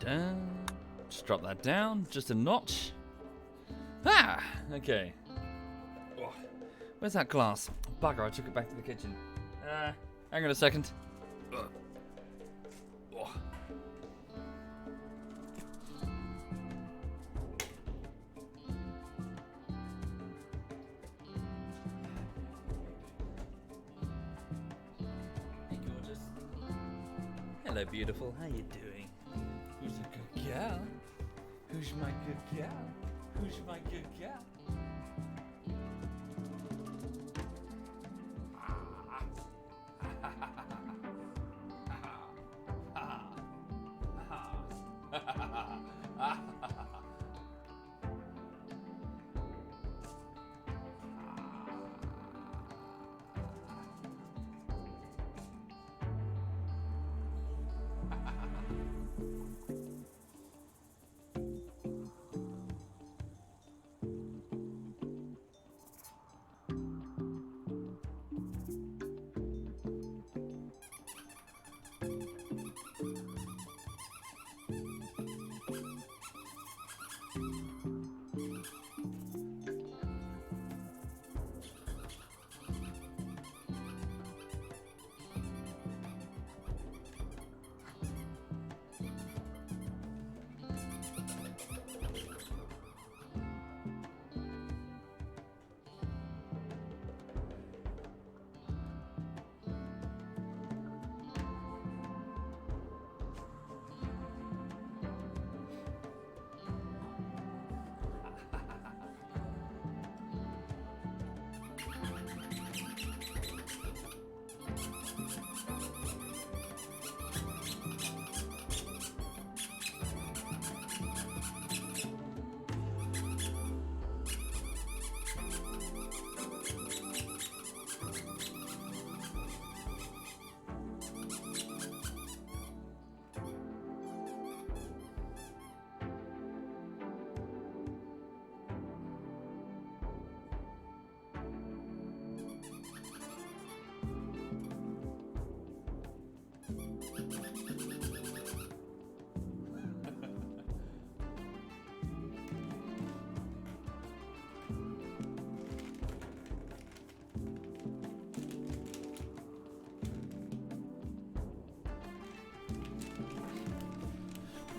Just drop that down, just a notch. Ah, okay. Oh, where's that glass? Bugger, I took it back to the kitchen. Hang on a second. Oh. Hey, gorgeous. Hello, beautiful. How you doing? Who's a good gal? Who's my good gal? Who's my good gal?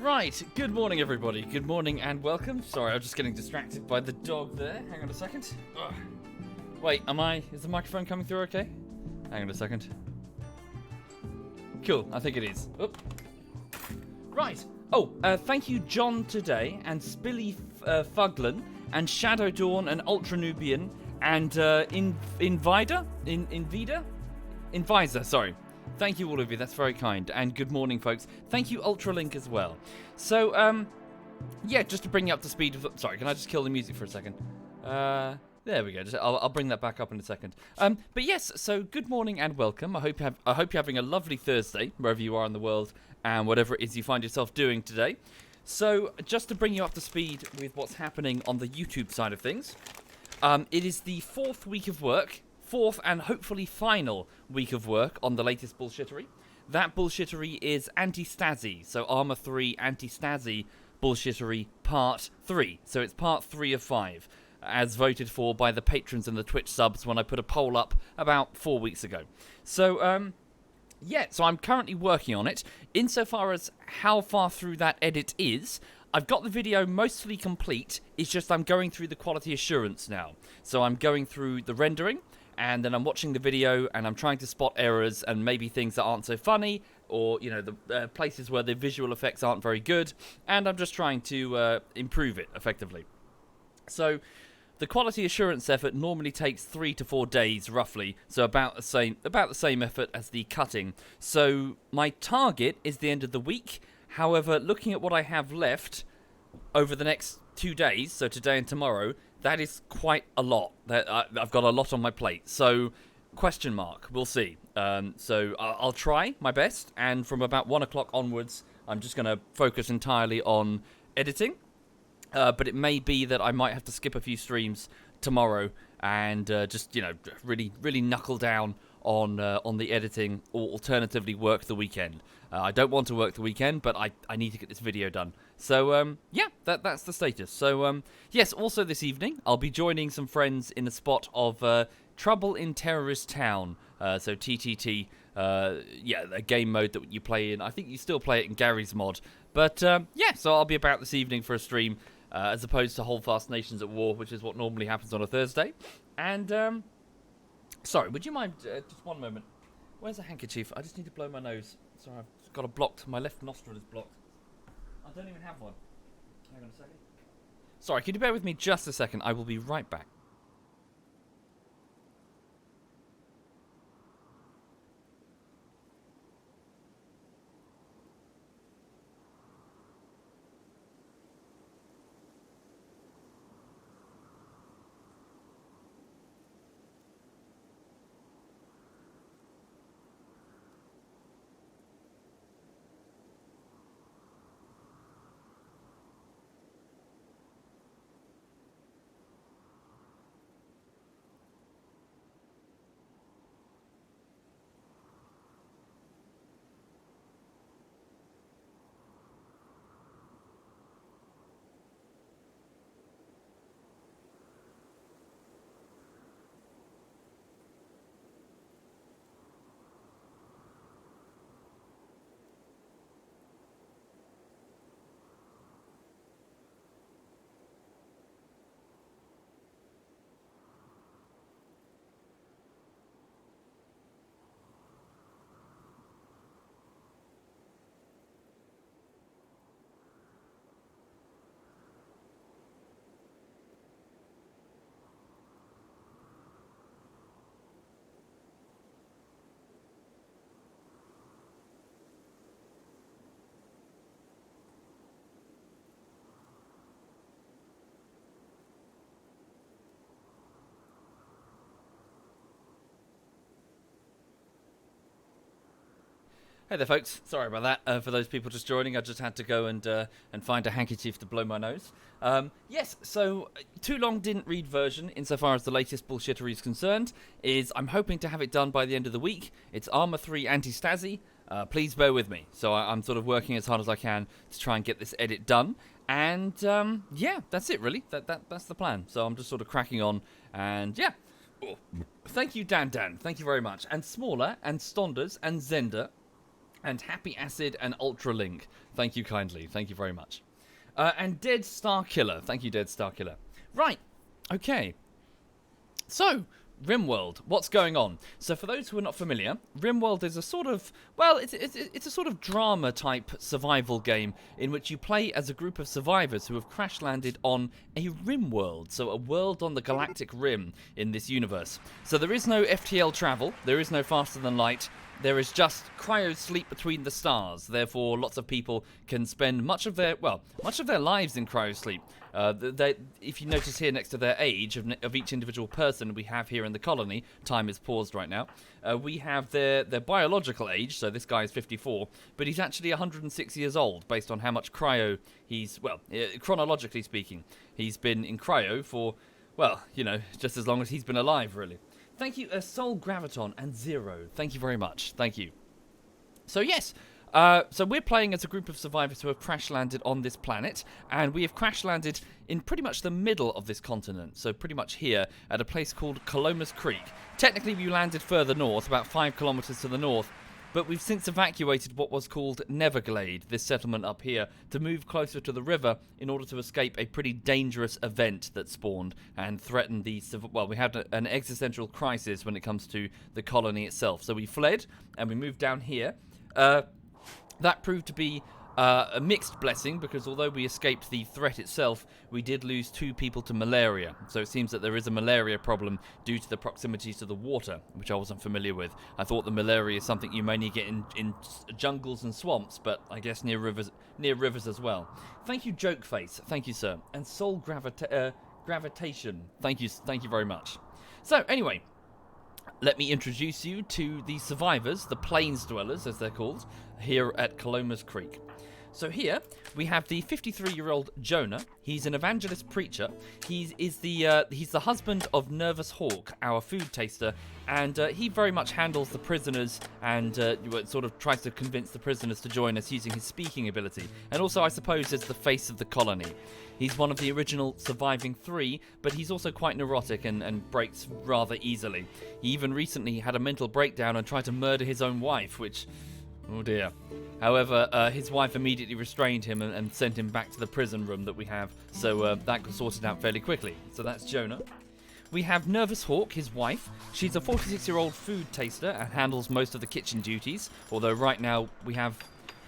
Right, good morning everybody, good morning and welcome. Sorry, I'm just getting distracted by the dog there. Hang on a second. Ugh. Wait, is the microphone coming through okay? Hang on a second. Cool, I think it is. Oop. Right, thank you John today, and Spilly Fuglin, and Shadow Dawn, and Ultra Nubian, and Invisor, sorry. Thank you all of you, that's very kind. And good morning, folks. Thank you, Ultralink, as well. So, yeah, just to bring you up to speed. Sorry, can I just kill the music for a second? There we go. I'll bring that back up in a second. But yes, so good morning and welcome. I hope you're having a lovely Thursday, wherever you are in the world, and whatever it is you find yourself doing today. So, just to bring you up to speed with what's happening on the YouTube side of things, it is the fourth week of work. Fourth and hopefully final week of work on the latest bullshittery. That bullshittery is Anti-Stasi, so Armour 3 Anti-Stasi bullshittery part 3. So it's part 3 of 5, as voted for by the patrons and the Twitch subs when I put a poll up about 4 weeks ago. So, yeah, so I'm currently working on it. Insofar as how far through that edit is, I've got the video mostly complete, it's just I'm going through the quality assurance now. So I'm going through the rendering, and then I'm watching the video, and I'm trying to spot errors and maybe things that aren't so funny, or, you know, the places where the visual effects aren't very good, and I'm just trying to improve it, effectively. So, the quality assurance effort normally takes 3 to 4 days, roughly, so about the same effort as the cutting. So, my target is the end of the week. However, looking at what I have left over the next 2 days, so today and tomorrow, that is quite a lot. I've got a lot on my plate. So, question mark. We'll see. So, I'll try my best. And from about 1 o'clock onwards, I'm just going to focus entirely on editing. But it may be that I might have to skip a few streams tomorrow and just, you know, really, really knuckle down on the editing, or alternatively work the weekend. I don't want to work the weekend, but I need to get this video done. So, yeah, that's the status. So, yes, also this evening, I'll be joining some friends in a spot of Trouble in Terrorist Town. So TTT, yeah, a game mode that you play in. I think you still play it in Gary's mod. But, yeah, so I'll be about this evening for a stream, as opposed to Holdfast Nations at War, which is what normally happens on a Thursday. And, sorry, would you mind, just one moment. Where's the handkerchief? I just need to blow my nose. Sorry, I've got a blocked, my left nostril is blocked. I don't even have one. Hang on a second. Sorry, can you bear with me just a second? I will be right back. Hey there, folks. Sorry about that. For those people just joining, I just had to go and find a handkerchief to blow my nose. Yes, so Too Long Didn't Read version, insofar as the latest bullshittery is concerned, is I'm hoping to have it done by the end of the week. It's Armor 3 Anti-Stasi. Please bear with me. So I'm sort of working as hard as I can to try and get this edit done. And yeah, that's it really. That's the plan. So I'm just sort of cracking on. And yeah. Thank you, Dan. Thank you very much. And Smaller, and Stonders, and Zender, and Happy Acid and Ultralink. Thank you kindly. Thank you very much. And Dead Star Killer. Thank you, Dead Star Killer. Right. Okay. So, RimWorld. What's going on? So, for those who are not familiar, RimWorld is a sort of, well, it's a sort of drama-type survival game in which you play as a group of survivors who have crash-landed on a RimWorld. So, a world on the galactic rim in this universe. So, there is no FTL travel. There is no faster than light. There is just cryo sleep between the stars. Therefore, lots of people can spend much of their lives in cryo sleep. If you notice here next to their age of each individual person we have here in the colony, time is paused right now. We have their biological age. So this guy is 54, but he's actually 106 years old based on how much cryo he's. Well, chronologically speaking, he's been in cryo for, well, you know, just as long as he's been alive, really. Thank you, Soul Graviton and Zero. Thank you very much. Thank you. So yes, so we're playing as a group of survivors who have crash-landed on this planet, and we have crash-landed in pretty much the middle of this continent, so pretty much here at a place called Caloma's Creek. Technically, we landed further north, about 5 kilometers to the north, but we've since evacuated what was called Neverglade, this settlement up here, to move closer to the river in order to escape a pretty dangerous event that spawned and threatened the... Well, we had an existential crisis when it comes to the colony itself. So we fled, and we moved down here. That proved to be a mixed blessing, because although we escaped the threat itself, we did lose 2 people to malaria. So it seems that there is a malaria problem due to the proximity to the water, which I wasn't familiar with. I thought the malaria is something you mainly get in jungles and swamps, but I guess near rivers as well. Thank you, Jokeface. Thank you, sir. And Soul Gravitation. Thank you very much. So anyway, let me introduce you to the survivors, the plains dwellers as they're called, here at Caloma's Creek. So here we have the 53-year-old Jonah. He's an evangelist preacher. He's the husband of Nervous Hawk, our food taster, and he very much handles the prisoners and sort of tries to convince the prisoners to join us using his speaking ability. And also, I suppose, is the face of the colony. He's one of the original surviving 3, but he's also quite neurotic and breaks rather easily. He even recently had a mental breakdown and tried to murder his own wife, which... oh dear. However, his wife immediately restrained him and sent him back to the prison room that we have, so that got sorted out fairly quickly. So that's Jonah. We have Nervous Hawk, his wife. She's a 46-year-old food taster and handles most of the kitchen duties, although right now we have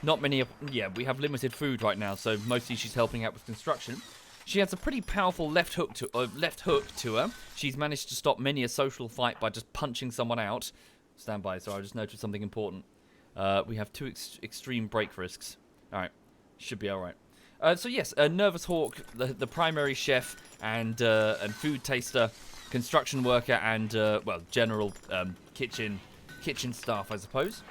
not many... yeah, we have limited food right now, so mostly she's helping out with construction. She has a pretty powerful left hook to her. She's managed to stop many a social fight by just punching someone out. Stand by, so I just noticed something important. We have 2 extreme break risks. Alright, should be alright. So yes, Nervous Hawk, the primary chef and food taster, construction worker and, well, general kitchen staff, I suppose.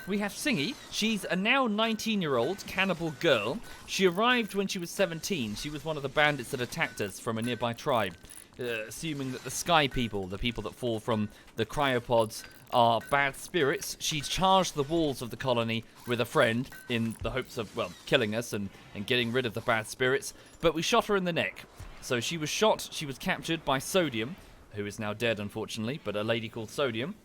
We have Singy. She's a now 19-year-old cannibal girl. She arrived when she was 17. She was one of the bandits that attacked us from a nearby tribe. Assuming that the Sky People, the people that fall from the cryopods, are bad spirits, she charged the walls of the colony with a friend in the hopes of, well, killing us and getting rid of the bad spirits, but we shot her in the neck. So she was shot, she was captured by Sodium, who is now dead, unfortunately, but a lady called Sodium.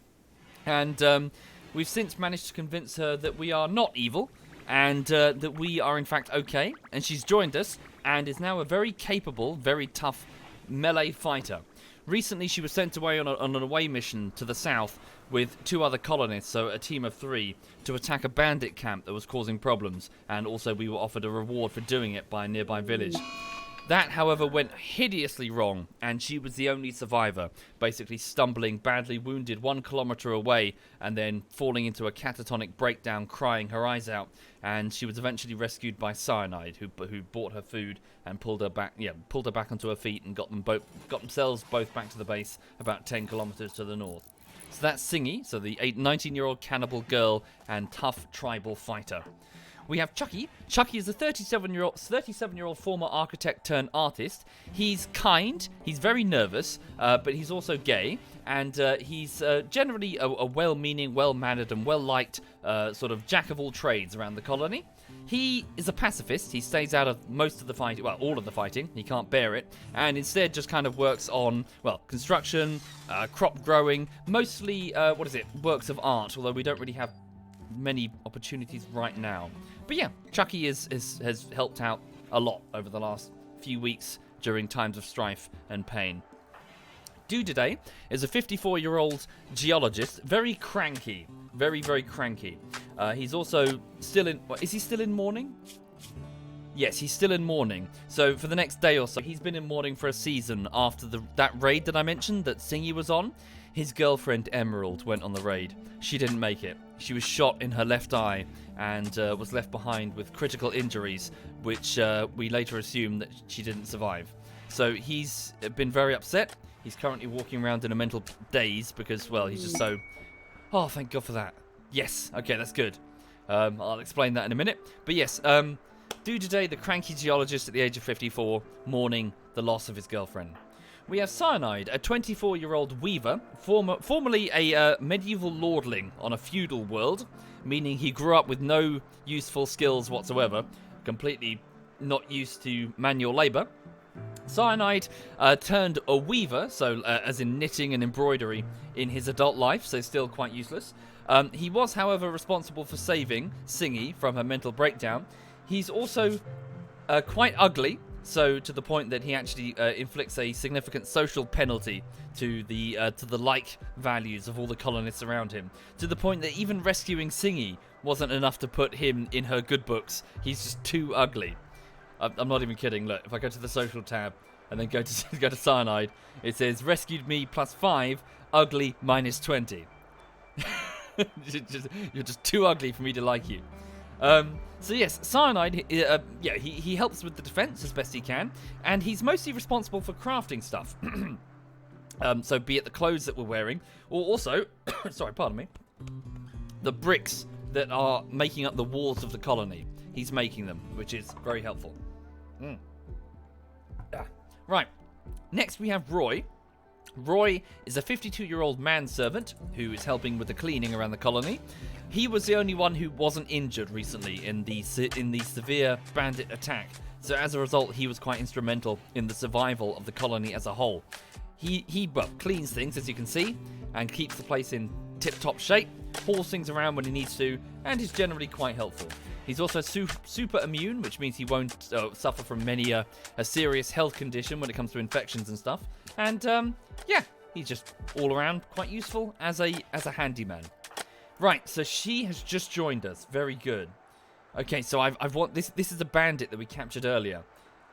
And we've since managed to convince her that we are not evil and that we are, in fact, okay. And she's joined us and is now a very capable, very tough melee fighter. Recently, she was sent away on an away mission to the south with 2 other colonists, so a team of 3, to attack a bandit camp that was causing problems, and also we were offered a reward for doing it by a nearby village. That, however, went hideously wrong, and she was the only survivor, basically stumbling, badly wounded 1 kilometer away, and then falling into a catatonic breakdown, crying her eyes out, and she was eventually rescued by Cyanide, who bought her food and pulled her back onto her feet and got themselves both back to the base about 10 kilometers to the north. So that's Singy, so the 19-year-old cannibal girl and tough tribal fighter. We have Chucky. Chucky is a 37-year-old former architect turned artist. He's kind, he's very nervous, but he's also gay, and he's generally a well-meaning, well-mannered, and well-liked sort of jack of all trades around the colony. He is a pacifist. He stays out of most of the fighting, well, all of the fighting. He can't bear it, and instead just kind of works on, well, construction, crop growing, mostly, works of art, although we don't really have many opportunities right now. But yeah, Chucky has helped out a lot over the last few weeks during times of strife and pain. Dude today is a 54-year-old geologist, very cranky, very, very cranky. He's also still in... is he still in mourning? Yes, he's still in mourning. So for the next day or so, he's been in mourning for a season after that raid that I mentioned that Singy was on. His girlfriend Emerald went on the raid. She didn't make it. She was shot in her left eye and was left behind with critical injuries, which we later assumed that she didn't survive. So he's been very upset. He's currently walking around in a mental daze because, well, he's just so... oh, thank God for that. Yes, okay, that's good. I'll explain that in a minute. But yes, dude today, the cranky geologist at the age of 54, mourning the loss of his girlfriend. We have Cyanide, a 24-year-old weaver, formerly a medieval lordling on a feudal world, meaning he grew up with no useful skills whatsoever, completely not used to manual labor. Cyanide turned a weaver, so as in knitting and embroidery, in his adult life, so still quite useless. He was, however, responsible for saving Singy from her mental breakdown. He's also quite ugly, so to the point that he actually inflicts a significant social penalty to the like values of all the colonists around him, to the point that even rescuing Singy wasn't enough to put him in her good books. He's just too ugly. I'm not even kidding. Look, if I go to the social tab and then go to Cyanide, it says rescued me +5, ugly -20. You're just too ugly for me to like you. So yes, Cyanide, he helps with the defense as best he can, and he's mostly responsible for crafting stuff. So be it the clothes that we're wearing, or also, sorry, pardon me, the bricks that are making up the walls of the colony. he's making them, which is very helpful. Right. Next we have Roy. Roy is a 52-year-old manservant who is helping with the cleaning around the colony. He was the only one who wasn't injured recently in the severe bandit attack, so as a result he was quite instrumental in the survival of the colony as a whole. He cleans things, as you can see, and keeps the place in tip-top shape, hauls things around when he needs to, and is generally quite helpful. He's also super immune, which means he won't suffer from many a serious health condition when it comes to infections and stuff. And yeah, he's just all around quite useful as a handyman. Right, so she has just joined us. Very good. Okay, so I've want this. This is a bandit that we captured earlier.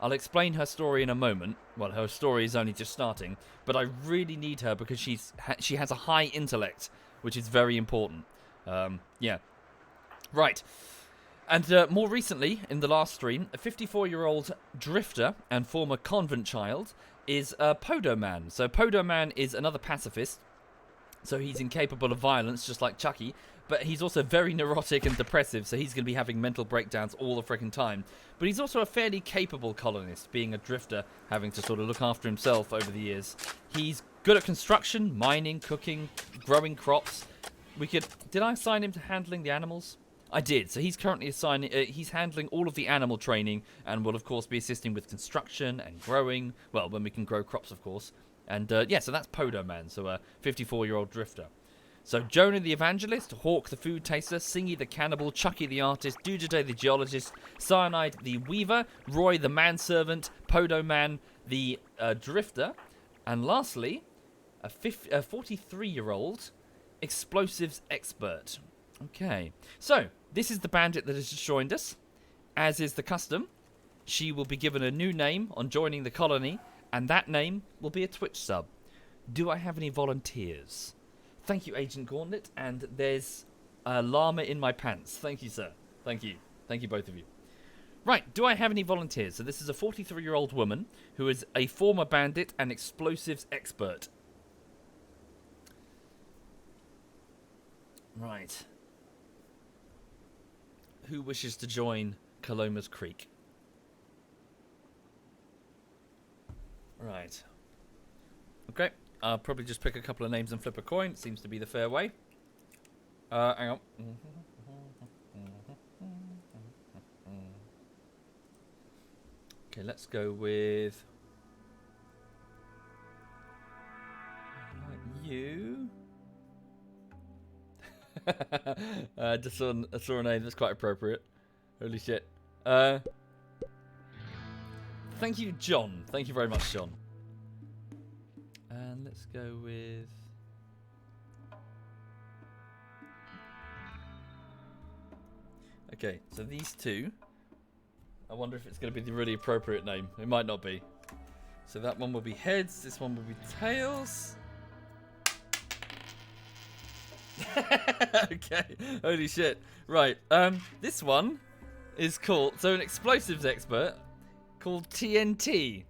I'll explain her story in a moment. Well, her story is only just starting, but I really need her because she has a high intellect, which is very important. Yeah. Right. And more recently, in the last stream, a 54-year-old drifter and former convent child is Podo Man. So Podo Man is another pacifist. So he's incapable of violence, just like Chucky. But he's also very neurotic and depressive, so he's going to be having mental breakdowns all the freaking time. But he's also a fairly capable colonist, being a drifter, having to sort of look after himself over the years. He's good at construction, mining, cooking, growing crops. Did I assign him to handling the animals? I did. So he's currently he's handling all of the animal training and will, of course, be assisting with construction and growing. Well, when we can grow crops, of course. And yeah, so that's Podo Man, so a 54-year-old drifter. So Jonah the Evangelist, Hawk the Food Taster, Singy the Cannibal, Chucky the Artist, Dujaday the Geologist, Cyanide the Weaver, Roy the Manservant, Podo Man the Drifter, and lastly, a 43-year-old Explosives Expert. Okay, so this is the bandit that has just joined us. As is the custom, she will be given a new name on joining the colony, and that name will be a Twitch sub. Do I have any volunteers? Thank you, Agent Gauntlet, and there's a llama in my pants. Thank you, sir. Thank you. Thank you, both of you. Right, do I have any volunteers? So this is a 43-year-old woman who is a former bandit and explosives expert. Right. Who wishes to join Caloma's Creek? Right. Okay. I'll probably just pick a couple of names and flip a coin. Seems to be the fair way. Hang on. Okay, let's go with you. Just saw a name that's quite appropriate. Holy shit. Thank you, John. Thank you very much, John. And let's go with... Okay, so these two. I wonder if it's going to be the really appropriate name. It might not be. So that one will be heads. This one will be tails. Okay. Holy shit. Right. This one is called... So an explosives expert called TNT.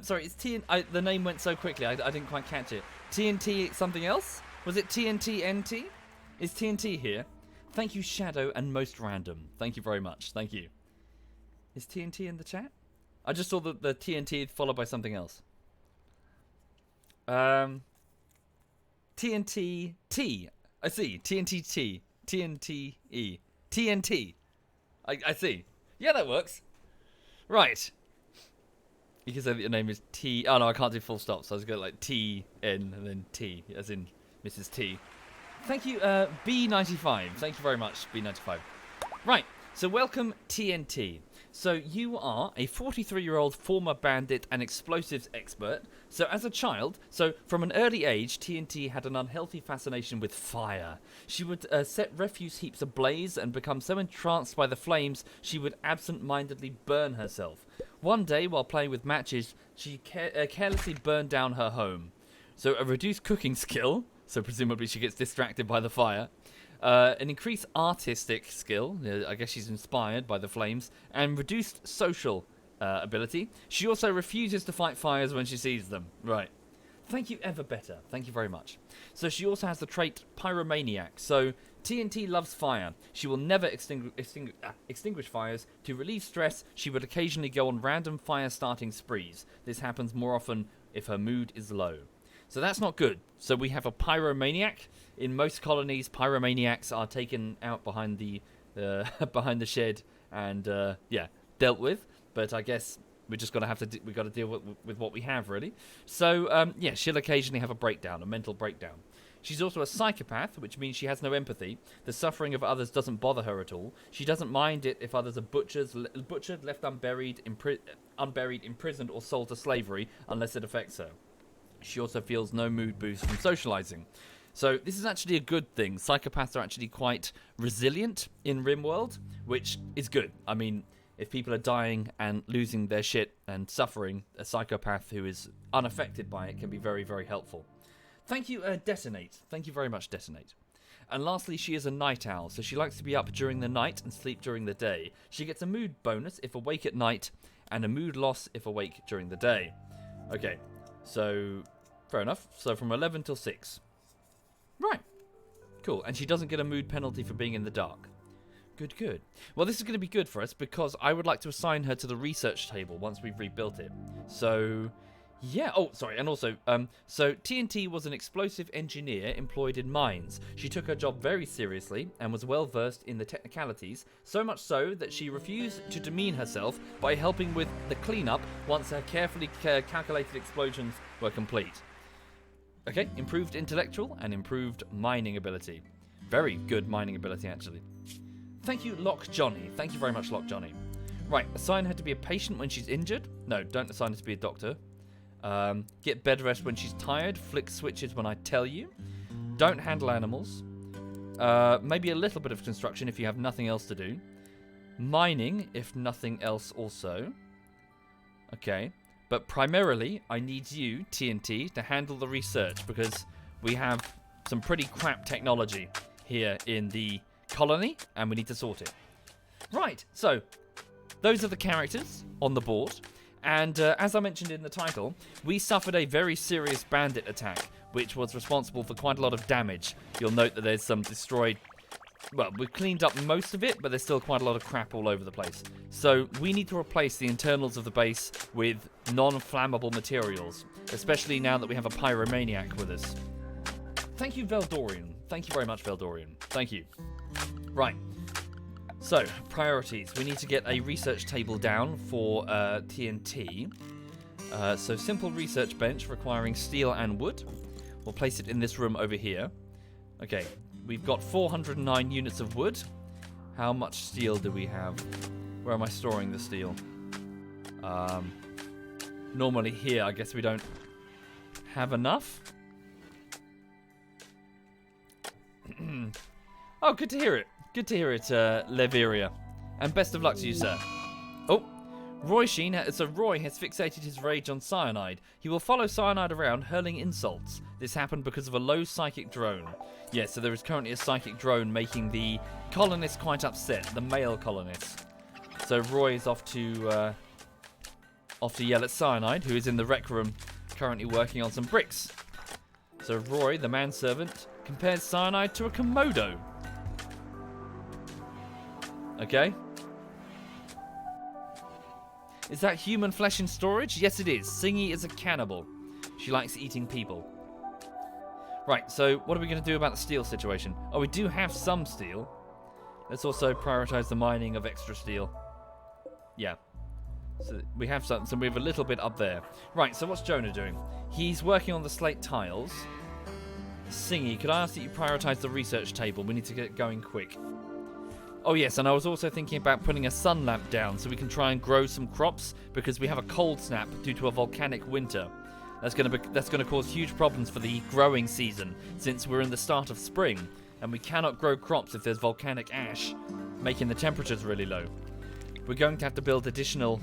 Sorry, it's TNT. The name went so quickly, I didn't quite catch it. TNT something else? Was it TNT NT? Is TNT here? Thank you, Shadow and Most Random. Thank you very much. Thank you. Is TNT in the chat? I just saw the TNT followed by something else. TNT T. I see. TNT T. TNT E. TNT. I see. Yeah, that works. Right. You can say that your name is T. Oh no, I can't do full stops. So I was going like T N and then T, as in Mrs. T. Thank you, B95. Thank you very much, B95. Right. So welcome, TNT. So you are a 43-year-old former bandit and explosives expert. So as a child, from an early age, TNT had an unhealthy fascination with fire. She would set refuse heaps ablaze and become so entranced by the flames, she would absent-mindedly burn herself. One day, while playing with matches, she carelessly burned down her home. So a reduced cooking skill, so presumably she gets distracted by the fire. An increased artistic skill, I guess she's inspired by the flames, and reduced social ability. She also refuses to fight fires when she sees them. Right. Thank you, ever better. Thank you very much. So she also has the trait Pyromaniac. So TNT loves fire. She will never extinguish fires. To relieve stress, she would occasionally go on random fire-starting sprees. This happens more often if her mood is low. So that's not good. So we have a Pyromaniac. In most colonies, Pyromaniacs are taken out behind the behind the shed and yeah, dealt with. But I guess we're just gonna have to we got to deal with what we have, really. So yeah, she'll occasionally have a breakdown, a mental breakdown. She's also a psychopath, which means she has no empathy. The suffering of others doesn't bother her at all. She doesn't mind it if others are butchered, left unburied, imprisoned, or sold to slavery, unless it affects her. She also feels no mood boost from socializing. So this is actually a good thing. Psychopaths are actually quite resilient in RimWorld, which is good. I mean, if people are dying and losing their shit and suffering, a psychopath who is unaffected by it can be very, very helpful. Thank you, Detonate. Thank you very much, Detonate. And lastly, she is a night owl, so she likes to be up during the night and sleep during the day. She gets a mood bonus if awake at night, and a mood loss if awake during the day. Okay, so fair enough. So from 11 till 6. Right. Cool. And she doesn't get a mood penalty for being in the dark. Good, good. Well, this is going to be good for us because I would like to assign her to the research table once we've rebuilt it. So, yeah. Oh, sorry. And also, so TNT was an explosive engineer employed in mines. She took her job very seriously and was well versed in the technicalities, so much so that she refused to demean herself by helping with the cleanup once her carefully calculated explosions were complete. Okay, improved intellectual and improved mining ability. Very good mining ability, actually. Thank you, Lock Johnny. Thank you very much, Lock Johnny. Right, assign her to be a patient when she's injured. No, don't assign her to be a doctor. Get bed rest when she's tired. Flick switches when I tell you. Don't handle animals. Maybe a little bit of construction if you have nothing else to do. Mining, if nothing else also. Okay. But primarily, I need you, TNT, to handle the research because we have some pretty crap technology here in the colony and we need to sort it. Right, so those are the characters on the board. And as I mentioned in the title, we suffered a very serious bandit attack, which was responsible for quite a lot of damage. You'll note that there's some destroyed... Well, we've cleaned up most of it, but there's still quite a lot of crap all over the place. So we need to replace the internals of the base with non-flammable materials, especially now that we have a pyromaniac with us. Thank you, Veldorian. Thank you very much, Veldorian. Thank you. Right. So, priorities. We need to get a research table down for TNT. So, simple research bench requiring steel and wood. We'll place it in this room over here. Okay. We've got 409 units of wood. How much steel do we have? Where am I storing the steel? Normally here, I guess we don't have enough. Oh, good to hear it. Good to hear it, Leveria. And best of luck to you, sir. Oh, Roy has fixated his rage on Cyanide. He will follow Cyanide around, hurling insults. This happened because of a low psychic drone. Yes, so there is currently a psychic drone making the colonists quite upset, the male colonists. So Roy is off to yell at Cyanide, who is in the rec room currently working on some bricks. So Roy, the manservant, compares Cyanide to a Komodo. Okay. Is that human flesh in storage? Yes, it is. Singy is a cannibal. She likes eating people. Right, so what are we going to do about the steel situation? Oh, we do have some steel. Let's also prioritize the mining of extra steel. Yeah. So we have some, so we have a little bit up there. Right, so what's Jonah doing? He's working on the slate tiles. Singy, could I ask that you prioritize the research table? We need to get going quick. Oh yes, and I was also thinking about putting a sun lamp down so we can try and grow some crops because we have a cold snap due to a volcanic winter. That's going to cause huge problems for the growing season since we're in the start of spring and we cannot grow crops if there's volcanic ash, making the temperatures really low. We're going to have to build additional,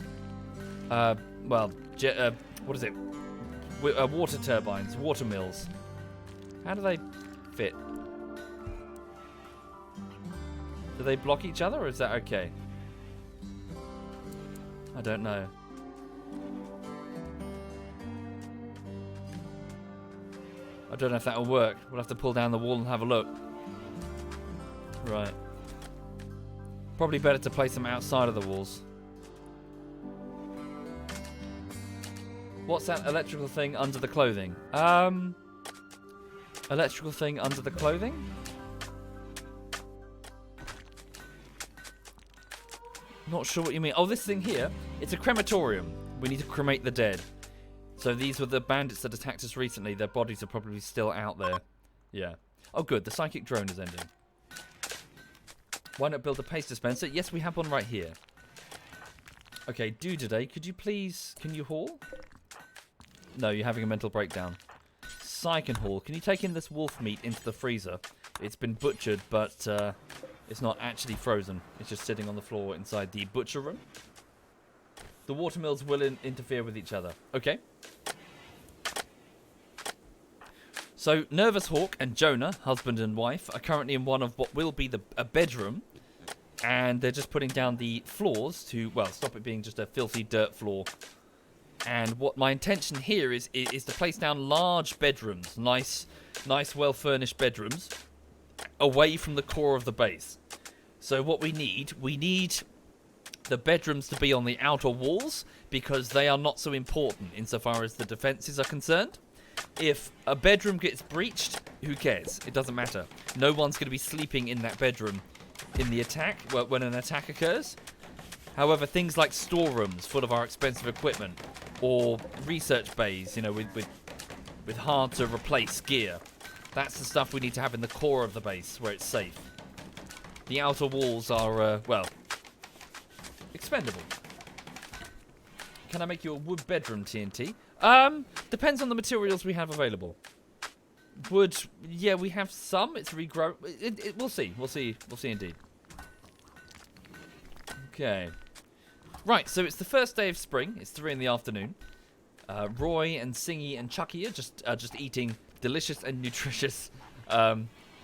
water turbines, water mills. How do they fit? Do they block each other or is that okay? I don't know. I don't know if that'll work. We'll have to pull down the wall and have a look. Right. Probably better to place them outside of the walls. What's that electrical thing under the clothing? Electrical thing under the clothing? Not sure what you mean. Oh, this thing here. It's a crematorium. We need to cremate the dead. So these were the bandits that attacked us recently. Their bodies are probably still out there. Yeah. Oh, good. The psychic drone is ending. Why not build a paste dispenser? Yes, we have one right here. Okay, today. Could you please... Can you haul? No, you're having a mental breakdown. Psy can haul. Can you take in this wolf meat into the freezer? It's been butchered, but it's not actually frozen. It's just sitting on the floor inside the butcher room. The watermills will interfere with each other. Okay. So, Nervous Hawk and Jonah, husband and wife, are currently in one of what will be a bedroom. And they're just putting down the floors to, well, stop it being just a filthy dirt floor. And what my intention here is to place down large bedrooms, nice, well-furnished bedrooms, away from the core of the base. So what we need the bedrooms to be on the outer walls, because they are not so important insofar as the defenses are concerned. If a bedroom gets breached, who cares? It doesn't matter. No one's going to be sleeping in that bedroom in the attack, when an attack occurs. However, things like storerooms full of our expensive equipment, or research bays, you know, with hard to replace gear, that's the stuff we need to have in the core of the base where it's safe. The outer walls are, well, expendable. Can I make you a wood bedroom, TNT? Depends on the materials we have available. Wood, yeah, we have some. It's regrow. We'll see. We'll see indeed. Okay. Right, so it's the first day of spring. It's 3 in the afternoon. Roy and Singy and Chucky are just eating delicious and nutritious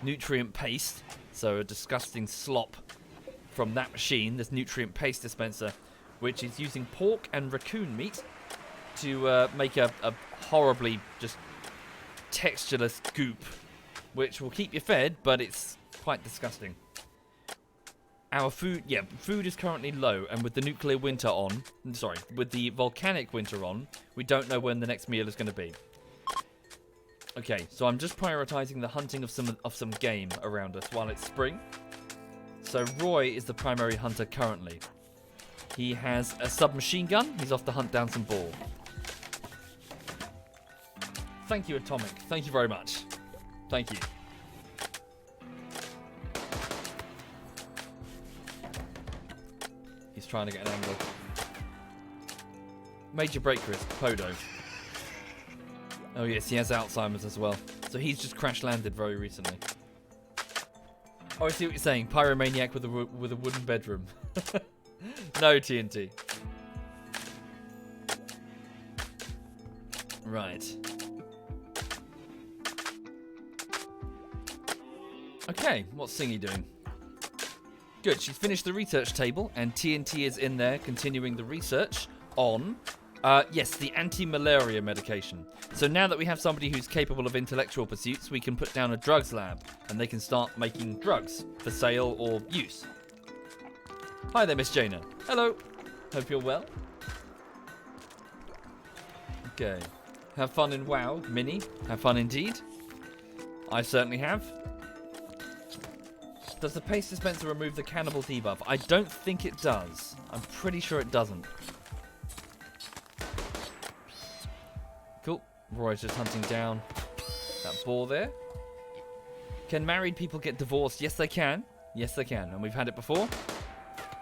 nutrient paste. So a disgusting slop from that machine, this nutrient paste dispenser, which is using pork and raccoon meat to make a horribly just textureless goop, which will keep you fed, but it's quite disgusting. Our food is currently low, and with the nuclear winter on, with the volcanic winter on, we don't know when the next meal is going to be. Okay, so I'm just prioritizing the hunting of some game around us while it's spring. So Roy is the primary hunter currently. He has a submachine gun. He's off to hunt down some boar. Thank you, Atomic. Thank you very much. Thank you. He's trying to get an angle. Major break risk, Podo. Oh yes, he has Alzheimer's as well. So he's just crash landed very recently. Oh, I see what you're saying. Pyromaniac with a wooden bedroom. No, TNT. Right. Okay, what's Singy doing? Good, she's finished the research table, and TNT is in there continuing the research on, yes, the anti-malaria medication. So now that we have somebody who's capable of intellectual pursuits, we can put down a drugs lab, and they can start making drugs for sale or use. Hi there, Miss Jaina. Hello. Hope you're well. Okay. Have fun in WoW, Minnie. Have fun indeed. I certainly have. Does the paste dispenser remove the cannibal debuff? I don't think it does. I'm pretty sure it doesn't. Cool. Roy's just hunting down that boar there. Can married people get divorced? Yes, they can. Yes, they can. And we've had it before.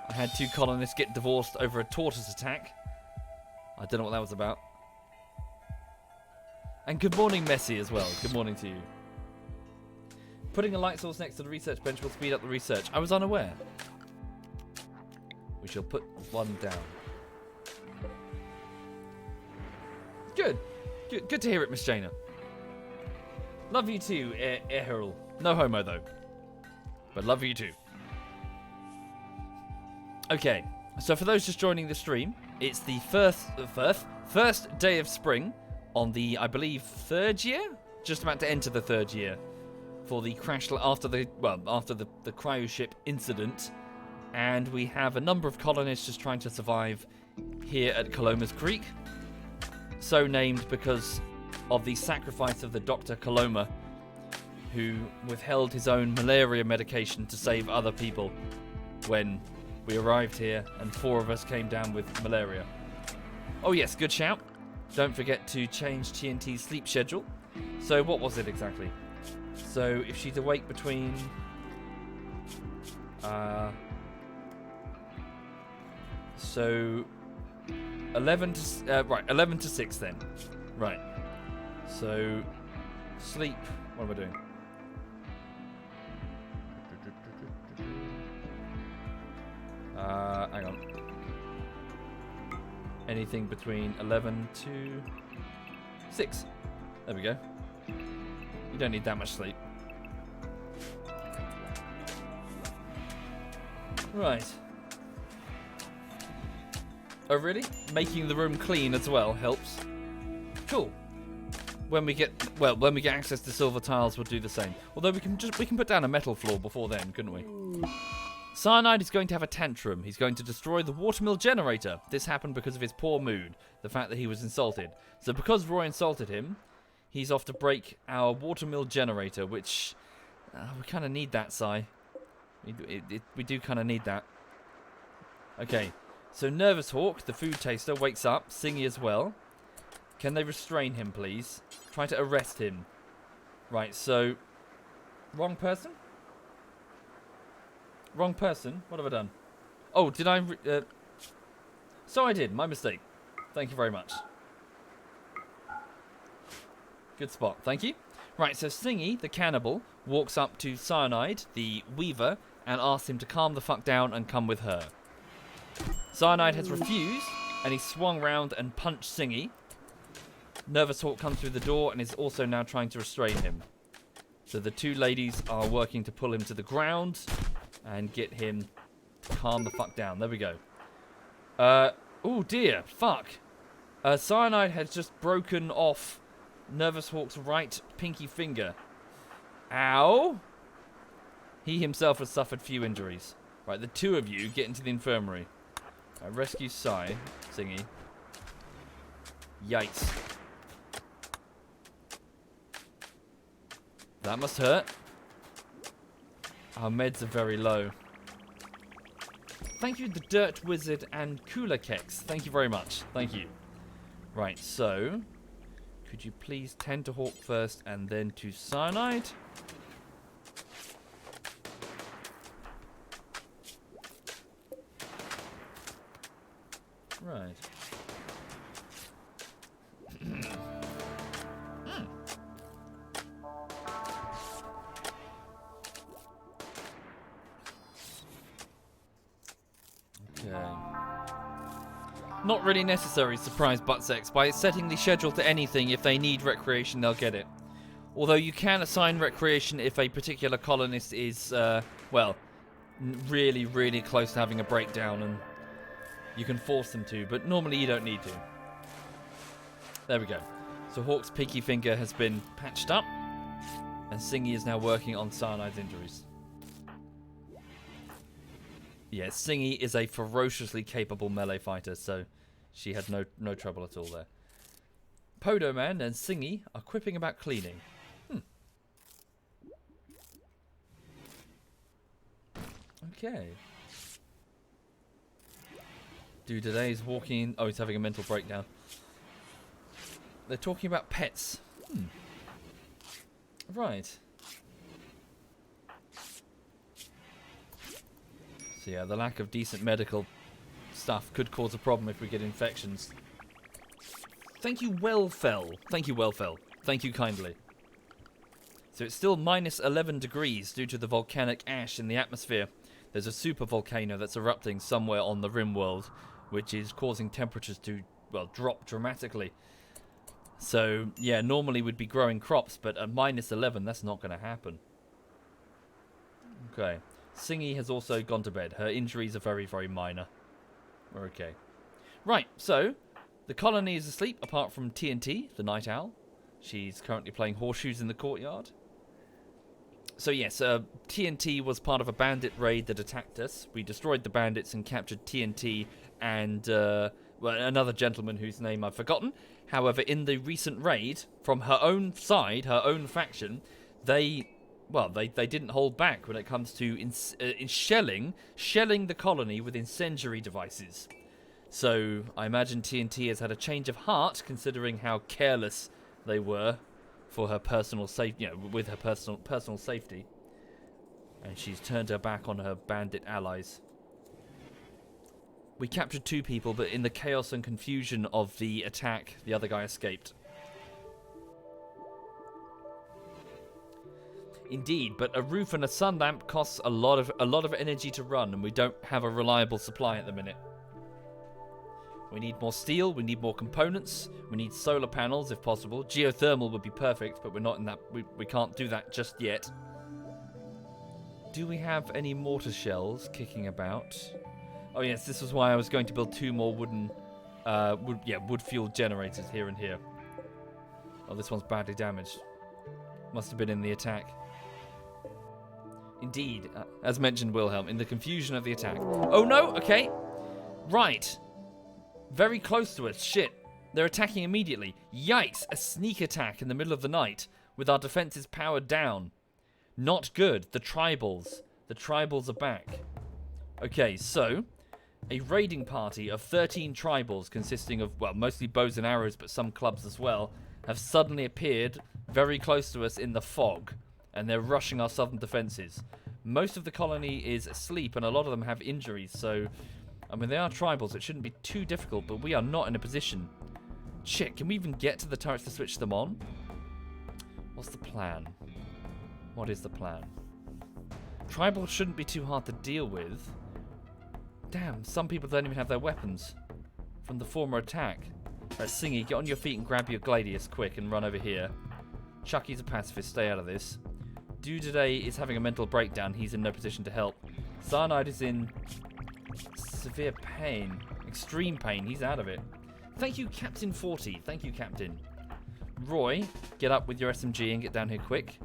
I had 2 colonists get divorced over a tortoise attack. I don't know what that was about. And good morning, Messi, as well. Good morning to you. Putting a light source next to the research bench will speed up the research. I was unaware. We shall put one down. Good. Good to hear it, Miss Jaina. Love you too, Errol. No homo, though. But love you too. Okay, so for those just joining the stream, it's the first day of spring on the, I believe, 3rd year? just about to enter the 3rd year for the crash after the cryoship incident, and we have a number of colonists just trying to survive here at Caloma's Creek. So named because of the sacrifice of the Dr. Caloma, who withheld his own malaria medication to save other people when we arrived here and 4 of us came down with malaria. Oh yes, good shout. Don't forget to change TNT's sleep schedule. So what was it exactly? So if she's awake between... so 11 to 6 then. Right. So sleep. What am I doing? Hang on. Anything between 11 to 6. There we go. You don't need that much sleep. Right. Oh, really? Making the room clean as well helps. Cool. When we get access to silver tiles, we'll do the same. Although we can put down a metal floor before then, couldn't we? Cyanide is going to have a tantrum. He's going to destroy the watermill generator. This happened because of his poor mood, the fact that he was insulted. So because Roy insulted him, he's off to break our watermill generator, which we kind of need that, Cy. We do kind of need that. Okay, so Nervous Hawk, the food taster, wakes up, Singy as well. Can they restrain him, please? Try to arrest him. Right, so... Wrong person? Wrong person? What have I done? Oh, did I... So I did. My mistake. Thank you very much. Good spot. Thank you. Right, so Singy, the cannibal, walks up to Cyanide, the weaver, and asks him to calm the fuck down and come with her. Cyanide has refused, and he swung round and punched Singy. Nervous Hawk comes through the door and is also now trying to restrain him. So the 2 ladies are working to pull him to the ground and get him to calm the fuck down. There we go. Oh dear, fuck. Cyanide has just broken off Nervous Hawk's right pinky finger. Ow! He himself has suffered few injuries. Right, the 2 of you get into the infirmary. Rescue Singy. Yikes. That must hurt. Our meds are very low. Thank you, the Dirt Wizard and Cooler Kex. Thank you very much. Thank you. Right, so... Could you please tend to Hawk first and then to Cyanide? Right. Not really necessary, surprise buttsex. By setting the schedule to anything, if they need recreation, they'll get it. Although you can assign recreation if a particular colonist is, well, really, really close to having a breakdown, and you can force them to, but normally you don't need to. There we go. So Hawk's pinky finger has been patched up, and Singy is now working on Cyanide's injuries. Yeah, Singy is a ferociously capable melee fighter, so she had no trouble at all there. Podo Man and Singy are quipping about cleaning. Okay. Dude today is walking... Oh, he's having a mental breakdown. They're talking about pets. Right. So yeah, the lack of decent medical stuff could cause a problem if we get infections. Thank you, Wellfell. Thank you, Wellfell. Thank you kindly. So it's still minus 11 degrees due to the volcanic ash in the atmosphere. There's a super volcano that's erupting somewhere on the RimWorld, which is causing temperatures to, well, drop dramatically. So, yeah, normally we'd be growing crops, but at minus 11, that's not going to happen. Okay. Singy has also gone to bed. Her injuries are very, very minor. We're okay. Right, so, the colony is asleep, apart from TNT, the night owl. She's currently playing horseshoes in the courtyard. So yes, TNT was part of a bandit raid that attacked us. We destroyed the bandits and captured TNT and another gentleman whose name I've forgotten. However, in the recent raid, from her own side, her own faction, they didn't hold back when it comes to shelling the colony with incendiary devices. So I imagine TNT has had a change of heart, considering how careless they were for her personal safety, with her personal safety, and she's turned her back on her bandit allies. We captured 2 people, but in the chaos and confusion of the attack, the other guy escaped. Indeed, but a roof and a sun lamp costs a lot of energy to run, and we don't have a reliable supply at the minute. We need more steel, we need more components, we need solar panels if possible. Geothermal would be perfect, but we're not in that. We can't do that just yet. Do we have any mortar shells kicking about? Oh yes, this was why I was going to build 2 more wood fuel generators here and here. Oh, this one's badly damaged. Must have been in the attack. Indeed, as mentioned, Wilhelm, in the confusion of the attack. Oh no, okay. Right. Very close to us. Shit. They're attacking immediately. Yikes. A sneak attack in the middle of the night with our defenses powered down. Not good. The tribals. The tribals are back. Okay, so a raiding party of 13 tribals consisting of, well, mostly bows and arrows, but some clubs as well, have suddenly appeared very close to us in the fog, and they're rushing our southern defenses. Most of the colony is asleep, and a lot of them have injuries, so I mean, they are tribals. It shouldn't be too difficult, but we are not in a position. Shit, can we even get to the turrets to switch them on? What's the plan? What is the plan? Tribals shouldn't be too hard to deal with. Damn, some people don't even have their weapons from the former attack. Right, Singy, get on your feet and grab your gladius quick and run over here. Chucky's a pacifist, stay out of this. Dude today is having a mental breakdown. He's in no position to help. Cyanide is in severe pain. Extreme pain. He's out of it. Thank you, Captain 40. Thank you, Captain. Roy, get up with your SMG and get down here quick.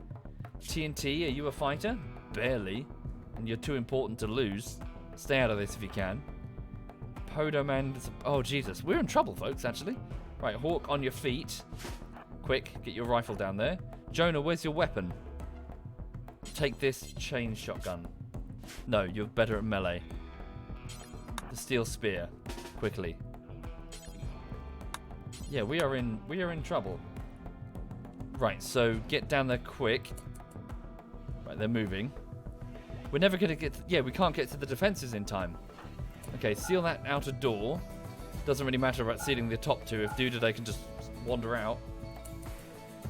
TNT, are you a fighter? Barely. And you're too important to lose. Stay out of this if you can. Podoman. Oh, Jesus. We're in trouble, folks, actually. Right, Hawk, on your feet. Quick, get your rifle down there. Jonah, where's your weapon? Take this chain shotgun. No, you're better at melee. The steel spear. Quickly. Yeah, we are in trouble. Right, so get down there quick. Right, they're moving. We're never going to get... Yeah, we can't get to the defenses in time. Okay, seal that outer door. Doesn't really matter about sealing the top 2 if Dudaday can just wander out.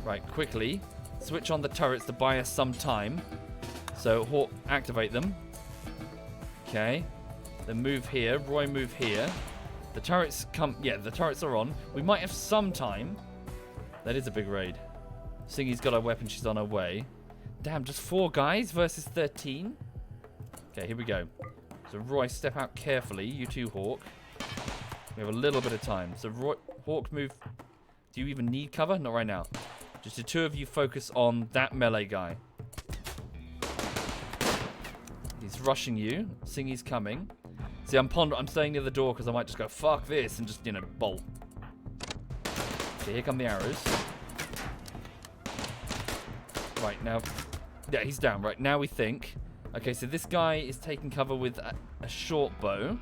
Right, quickly. Switch on the turrets to buy us some time. So, Hawk, activate them. Okay. Then move here. Roy, move here. The turrets come... Yeah, the turrets are on. We might have some time. That is a big raid. Singy's got her weapon. She's on her way. Damn, just 4 guys versus 13? Okay, here we go. So, Roy, step out carefully. You too, Hawk. We have a little bit of time. So, Roy, Hawk, move... Do you even need cover? Not right now. Just the 2 of you focus on that melee guy. He's rushing you. Singy's coming. See, I'm staying near the door because I might just go, fuck this, and just, bolt. Okay, here come the arrows. Right, now... Yeah, he's down. Right, now we think... Okay, so this guy is taking cover with a short bow.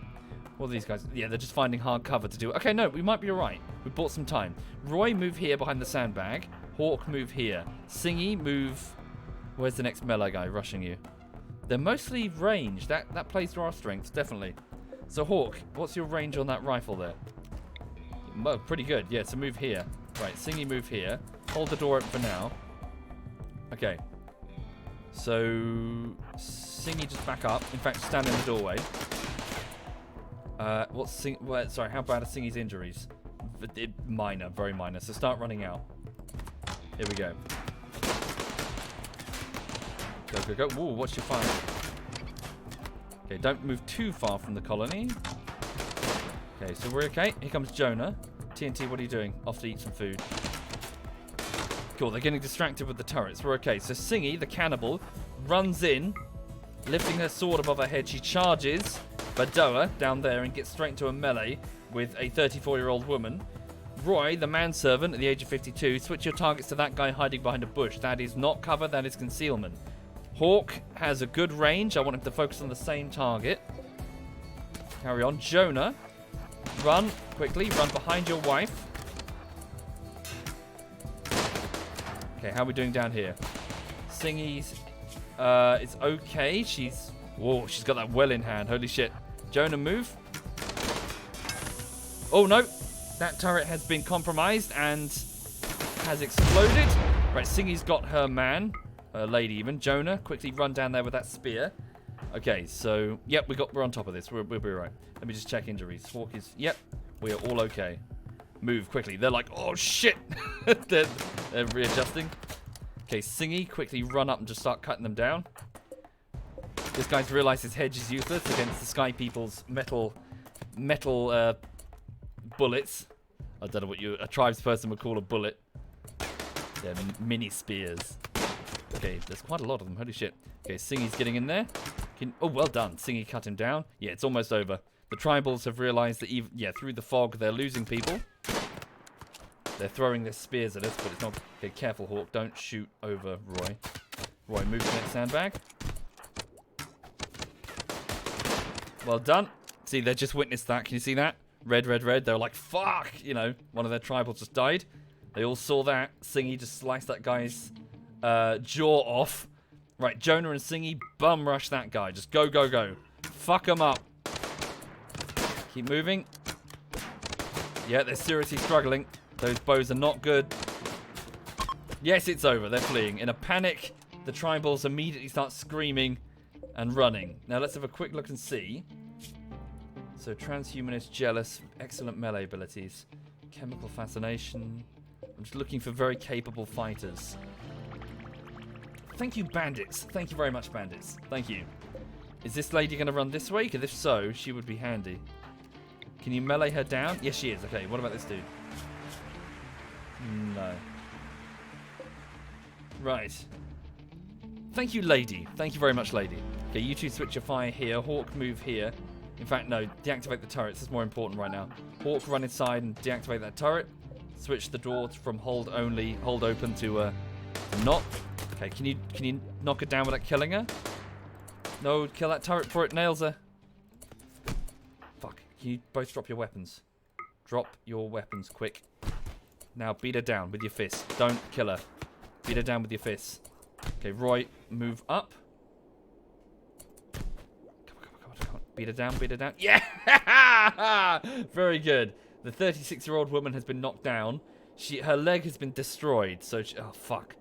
What are these guys? Yeah, they're just finding hard cover to do. Okay, no, we might be alright. We bought some time. Roy, move here behind the sandbag. Hawk, move here. Singy, move... Where's the next melee guy rushing you? They're mostly range. That plays to our strengths, definitely. So, Hawk, what's your range on that rifle there? Oh, pretty good. Yeah, so move here. Right, Singy, move here. Hold the door open for now. Okay. So, Singy, just back up. In fact, stand in the doorway. Sorry, how bad are Singy's injuries? Minor, very minor. So start running out. Here we go. Go, go, go. Ooh, watch your fire. Okay, don't move too far from the colony. Okay, so we're okay. Here comes Jonah. TNT, what are you doing? Off to eat some food. Cool, they're getting distracted with the turrets. We're okay. So Singy, the cannibal, runs in, lifting her sword above her head. She charges Badoa down there and gets straight into a melee with a 34-year-old woman. Roy, the manservant at the age of 52, switch your targets to that guy hiding behind a bush. That is not cover, that is concealment. Hawk has a good range. I want him to focus on the same target. Carry on. Jonah, run quickly. Run behind your wife. Okay, how are we doing down here? Singy's, it's okay. Whoa, she's got that well in hand. Holy shit. Jonah, move. Oh, no. That turret has been compromised and has exploded. Right, Singy's got her man. Lady even. Jonah, quickly run down there with that spear. Okay, so, yep, we're on top of this. We'll be right. Let me just check injuries. Hawk is, yep, we are all okay. Move quickly. They're like, oh, shit. they're readjusting. Okay, Singy, quickly run up and just start cutting them down. This guy's realized his hedge is useless against the Sky People's metal bullets. I don't know what a tribes person would call a bullet. They're mini spears. Okay, there's quite a lot of them. Holy shit. Okay, Singy's getting in there. Oh, well done. Singy cut him down. Yeah, it's almost over. The tribals have realized that through the fog, they're losing people. They're throwing their spears at us, but it's not... Okay, careful, Hawk. Don't shoot over Roy. Roy, move to the next sandbag. Well done. See, they just witnessed that. Can you see that? Red, red, red. They're like, fuck! You know, one of their tribals just died. They all saw that. Singy just sliced that guy's jaw off. Right, Jonah and Singy bum rush that guy. Just go, go, go. Fuck them up. Keep moving. Yeah, they're seriously struggling. Those bows are not good. Yes, it's over. They're fleeing. In a panic, the tribals immediately start screaming and running. Now, let's have a quick look and see. So, transhumanist, jealous, excellent melee abilities. Chemical fascination. I'm just looking for very capable fighters. Thank you, bandits. Thank you very much, bandits. Thank you. Is this lady going to run this way? Because if so, she would be handy. Can you melee her down? Yes, she is. Okay, what about this dude? No. Right. Thank you, lady. Thank you very much, lady. Okay, you two switch your fire here. Hawk, move here. In fact, no. Deactivate the turrets. That's more important right now. Hawk, run inside and deactivate that turret. Switch the door from hold open to not. Okay, can you knock it down without killing her? No, kill that turret before it nails her. Fuck. Can you both drop your weapons? Drop your weapons, quick. Now beat her down with your fist. Don't kill her. Beat her down with your fists. Okay, Roy, move up. Come on. Beat her down, beat her down. Yeah! Very good. The 36-year-old woman has been knocked down. Her leg has been destroyed. So, oh, fuck.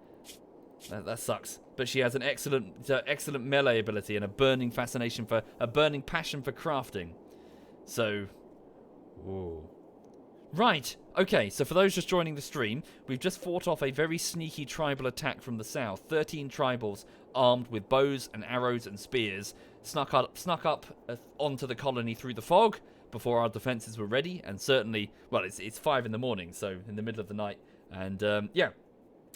That sucks. But she has an excellent melee ability and a burning passion for crafting. So, ooh. Right. Okay, so for those just joining the stream, we've just fought off a very sneaky tribal attack from the south. 13 tribals armed with bows and arrows and spears snuck up onto the colony through the fog before our defenses were ready, and certainly, well, it's 5 in the morning, so in the middle of the night, and yeah.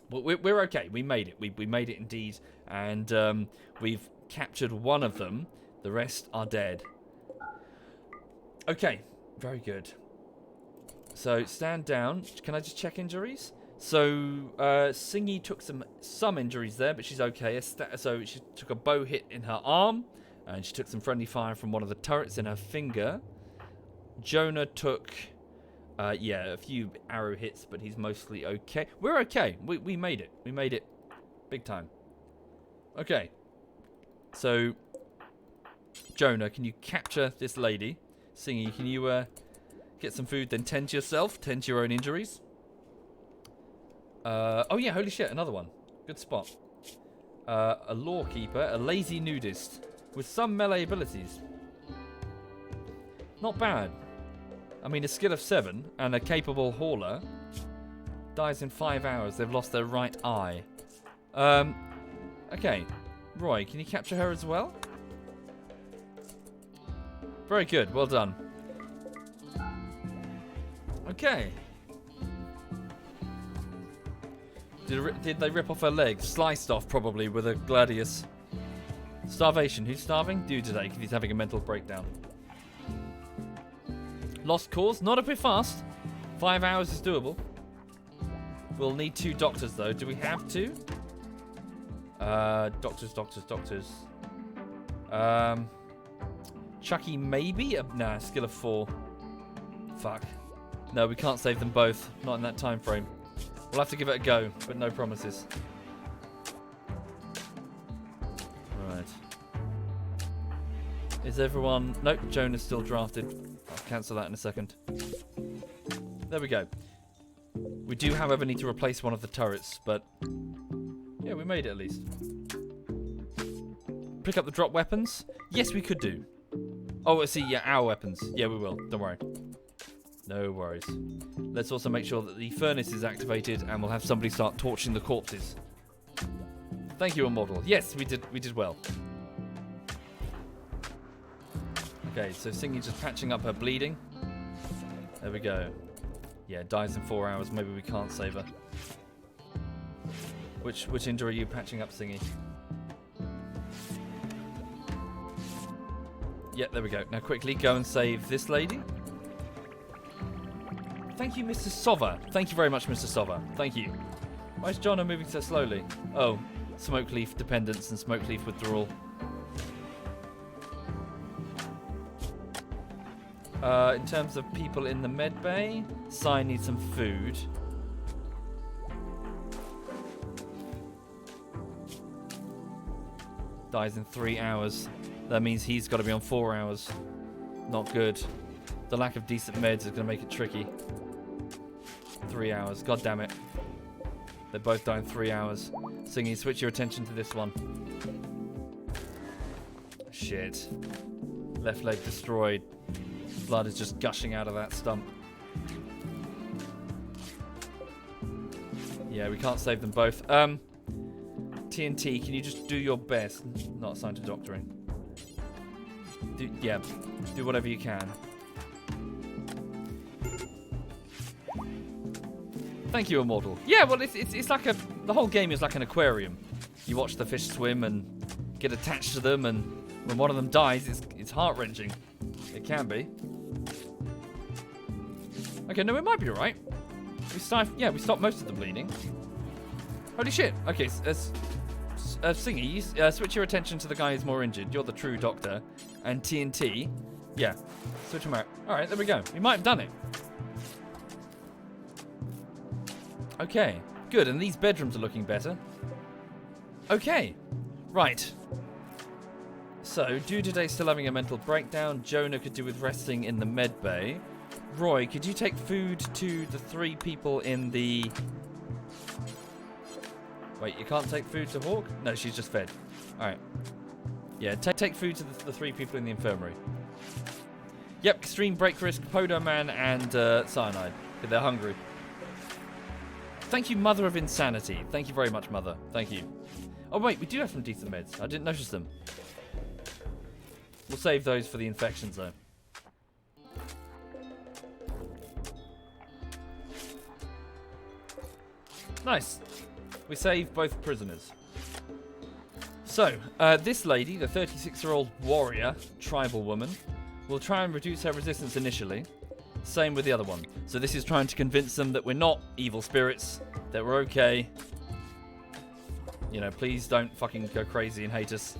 We're okay. We made it. We made it indeed. And we've captured one of them. The rest are dead. Okay. Very good. So, stand down. Can I just check injuries? So, Singy took some injuries there, but she's okay. So, she took a bow hit in her arm. And she took some friendly fire from one of the turrets in her finger. Jonah took... a few arrow hits, but he's mostly okay. We're okay. We made it. We made it big time. Okay. So, Jonah, can you capture this lady? Singy, can you get some food, then tend to yourself? Tend to your own injuries? Oh yeah, holy shit, another one. Good spot. A lawkeeper, a lazy nudist, with some melee abilities. Not bad. I mean, a skill of 7 and a capable hauler dies in 5 hours. They've lost their right eye. Okay. Roy, can you capture her as well? Very good. Well done. Okay. Did they rip off her leg? Sliced off, probably, with a gladius. Starvation. Who's starving? Dude today, because he's having a mental breakdown. Lost cause? Not a bit fast. 5 hours is doable. We'll need 2 doctors, though. Do we have 2? Doctors. Chucky, maybe? Nah, skill of 4. Fuck. No, we can't save them both. Not in that time frame. We'll have to give it a go, but no promises. Right. Is everyone... Nope, Jonah's still drafted. I'll cancel that in a second. There we go. We do, however, need to replace one of the turrets, but... Yeah, we made it at least. Pick up the drop weapons? Yes, we could do. Oh, see, yeah, our weapons. Yeah, we will. Don't worry. No worries. Let's also make sure that the furnace is activated and we'll have somebody start torching the corpses. Thank you, Immortal. Yes, we did well. Okay, so Singy's just patching up her bleeding. There we go. Yeah, dies in 4 hours. Maybe we can't save her. Which injury are you patching up, Singy? Yeah, there we go. Now quickly go and save this lady. Thank you, Mr. Sova. Thank you very much, Mr. Sova. Thank you. Why is Jono moving so slowly? Oh, smoke leaf dependence and smoke leaf withdrawal. In terms of people in the med bay, Sai needs some food. Dies in 3 hours. That means he's got to be on 4 hours. Not good. The lack of decent meds is going to make it tricky. 3 hours. God damn it. They both die in 3 hours. Singy, switch your attention to this one. Shit. Left leg destroyed. Blood is just gushing out of that stump. Yeah, we can't save them both. TNT, can you just do your best? Not assigned to doctoring. Do whatever you can. Thank you, Immortal. Yeah, well, it's like the whole game is like an aquarium. You watch the fish swim and get attached to them, and when one of them dies, it's heart-wrenching. It can be. Okay, no, it might be alright. We stopped most of the bleeding. Holy shit. Okay, Singy, switch your attention to the guy who's more injured. You're the true doctor. And TNT, yeah, switch him out. Alright, there we go. We might have done it. Okay, good. And these bedrooms are looking better. Okay, right. So, Dudaday's still having a mental breakdown. Jonah could do with resting in the med bay. Roy, could you take food to the 3 people in the... Wait, you can't take food to Hawk? No, she's just fed. Alright. Yeah, take food to the 3 people in the infirmary. Yep, extreme break risk, Podo Man, and Cyanide. They're hungry. Thank you, Mother of Insanity. Thank you very much, Mother. Thank you. Oh, wait, we do have some decent meds. I didn't notice them. We'll save those for the infections, though. Nice. We saved both prisoners. So, this lady, the 36-year-old warrior, tribal woman, will try and reduce her resistance initially. Same with the other one. So this is trying to convince them that we're not evil spirits, that we're okay. You know, please don't fucking go crazy and hate us.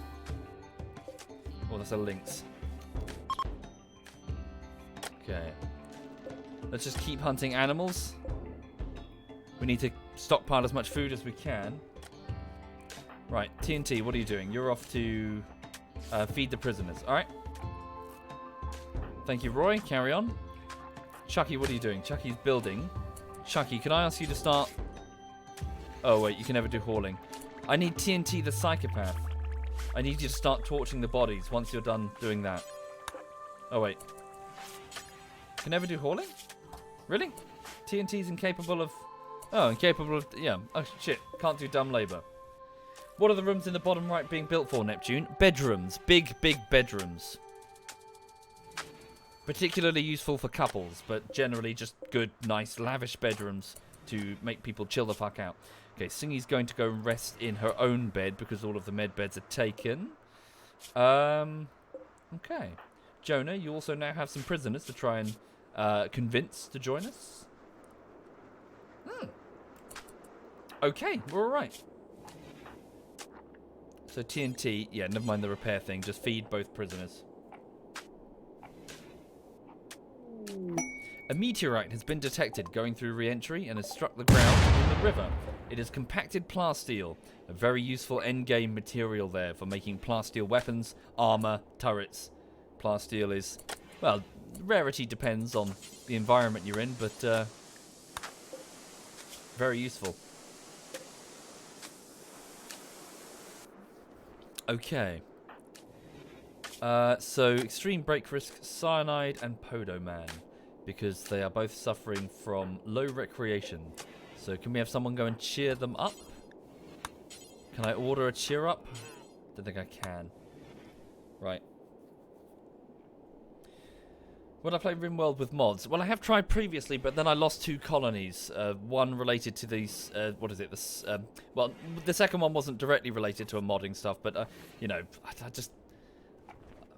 Oh, that's a lynx. Okay. Let's just keep hunting animals. We need to stockpile as much food as we can. Right, TNT, what are you doing? You're off to feed the prisoners. Alright. Thank you, Roy. Carry on. Chucky, what are you doing? Chucky's building. Chucky, can I ask you to start... Oh, wait, you can never do hauling. I need TNT the psychopath. I need you to start torching the bodies once you're done doing that. Oh, wait. Can never do hauling? Really? TNT's incapable of... Oh, incapable of... Yeah. Oh, shit. Can't do dumb labour. What are the rooms in the bottom right being built for, Neptune? Bedrooms. Big, big bedrooms. Particularly useful for couples, but generally just good, nice, lavish bedrooms. to make people chill the fuck out. Okay, Singy's going to go rest in her own bed because all of the med beds are taken. Okay. Jonah, you also now have some prisoners to try and convince to join us. Okay, we're alright. So TNT, yeah, never mind the repair thing. Just feed both prisoners. A meteorite has been detected going through re-entry and has struck the ground in the river. It is compacted plasteel, a very useful endgame material there for making plasteel weapons, armor, turrets. Plasteel is, well, rarity depends on the environment you're in, but very useful. Okay. So extreme break risk, cyanide and Podoman, because they are both suffering from low recreation. So can we have someone go and cheer them up? Can I order a cheer up? Don't think I can. Right. Would I play RimWorld with mods? Well, I have tried previously, but then I lost 2 colonies. One related to these, what is it? This, well, the second one wasn't directly related to a modding stuff, but, you know,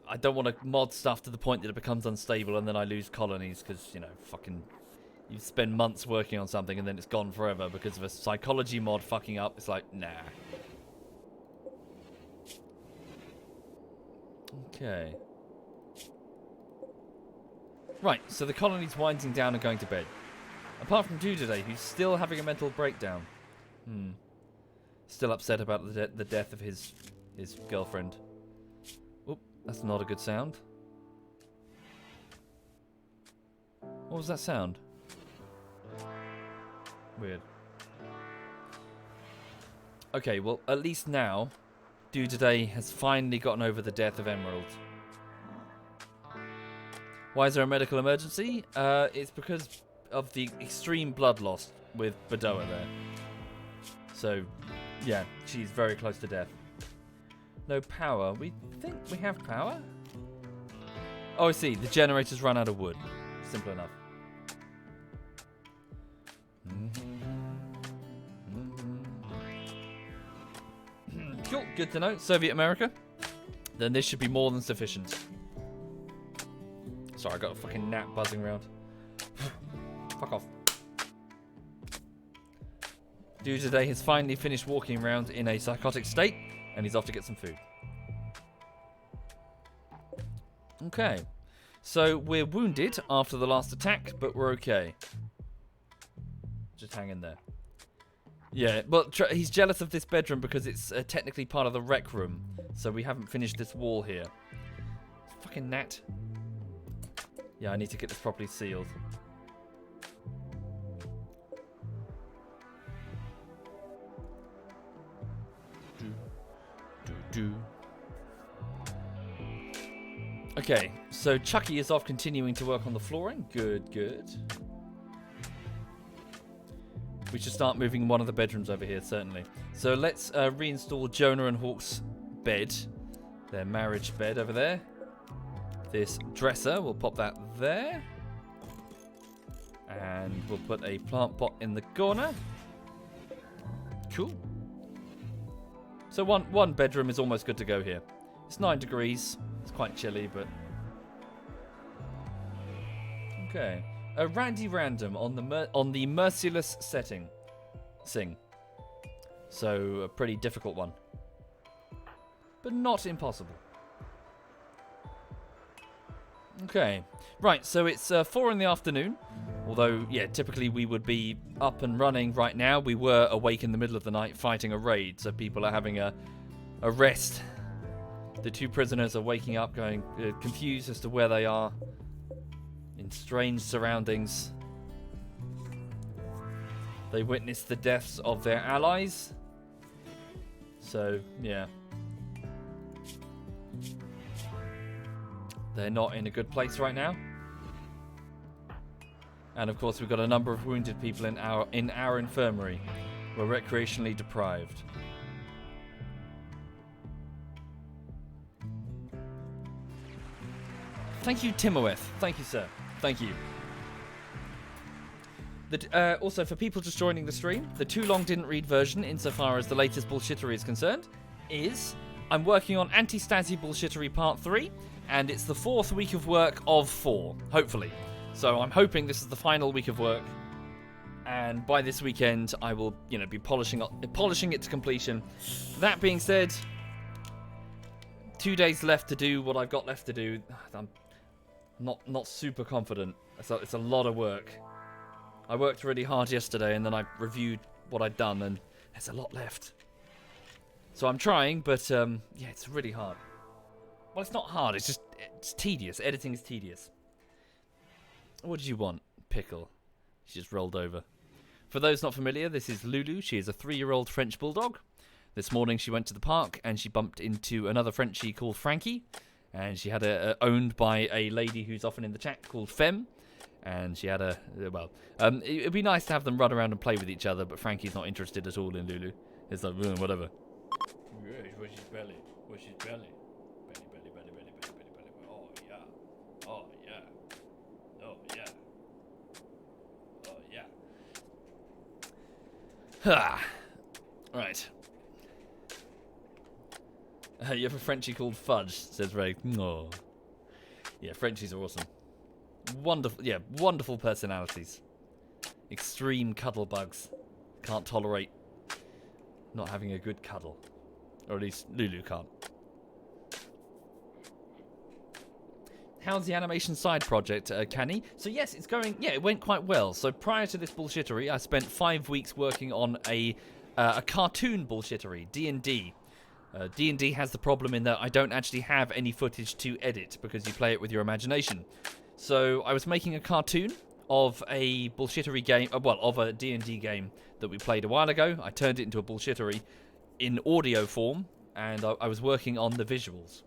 I don't want to mod stuff to the point that it becomes unstable and then I lose colonies because, you know, fucking, you spend months working on something and then it's gone forever because of a psychology mod fucking up. It's like, nah. Okay. Right, so the colony's winding down and going to bed. Apart from Dude today, who's still having a mental breakdown. Still upset about the death of his girlfriend. Oop, that's not a good sound. What was that sound? Weird. Okay, well, at least now, Dude today has finally gotten over the death of Emerald. Why is there a medical emergency? It's because of the extreme blood loss with Badoa there. So, yeah, she's very close to death. No power. We think we have power? Oh, I see. The generator's run out of wood. Simple enough. Cool. Good to know. Soviet America. Then this should be more than sufficient. Sorry, I got a fucking gnat buzzing around. Fuck off. Dude today has finally finished walking around in a psychotic state, and he's off to get some food. Okay. So, we're wounded after the last attack, but we're okay. Just hang in there. Yeah, but he's jealous of this bedroom because it's technically part of the rec room. So we haven't finished this wall here. Fucking gnat. Yeah, I need to get this properly sealed. Okay, so Chucky is off continuing to work on the flooring. Good, good. We should start moving one of the bedrooms over here, certainly. So let's reinstall Jonah and Hawk's bed. Their marriage bed over there. This dresser, we'll pop that there. And we'll put a plant pot in the corner. Cool. So one bedroom is almost good to go here. It's 9 degrees. It's quite chilly, but... Okay. A Randy Random on the merciless setting. Sing. So, a pretty difficult one. But not impossible. Okay. Right, so it's 4 in the afternoon. Although, yeah, typically we would be up and running right now. We were awake in the middle of the night fighting a raid, so people are having a rest. The 2 prisoners are waking up going confused as to where they are. In strange surroundings. They witnessed the deaths of their allies. So, yeah. They're not in a good place right now. And of course we've got a number of wounded people in our infirmary. We're recreationally deprived. Thank you, Timoeth. Thank you, sir. Thank you. Also, for people just joining the stream, the too long didn't read version, insofar as the latest bullshittery is concerned, is I'm working on Anti-Stasi Bullshittery Part 3, and it's the 4th week of work of 4, hopefully. So I'm hoping this is the final week of work, and by this weekend I will, be polishing it to completion. That being said, 2 days left to do what I've got left to do. I'm not super confident. It's a lot of work. I worked really hard yesterday, and then I reviewed what I'd done, and there's a lot left. So I'm trying, but yeah, it's really hard. Well, it's not hard. It's tedious. Editing is tedious. What did you want, Pickle? She just rolled over. For those not familiar, this is Lulu. She is a 3-year-old French bulldog. This morning she went to the park and she bumped into another Frenchie called Frankie, and she had owned by a lady who's often in the chat called Femme. And she had it'd be nice to have them run around and play with each other, but Frankie's not interested at all in Lulu. It's like, whatever. Where's his belly? Where's his belly? Belly. Oh, yeah. Oh, yeah. Oh, yeah. Oh, yeah. Ha! Right. You have a Frenchie called Fudge, says Ray. Oh. Yeah, Frenchies are awesome. Wonderful personalities. Extreme cuddle bugs. Can't tolerate not having a good cuddle. Or at least Lulu can't. How's the animation side project, Canny? So yes, it's going, it went quite well. So prior to this bullshittery, I spent 5 weeks working on a cartoon bullshittery, D&D. D&D has the problem in that I don't actually have any footage to edit because you play it with your imagination. So I was making a cartoon of a bullshittery game, of a D&D game that we played a while ago. I turned it into a bullshittery in audio form, and I was working on the visuals.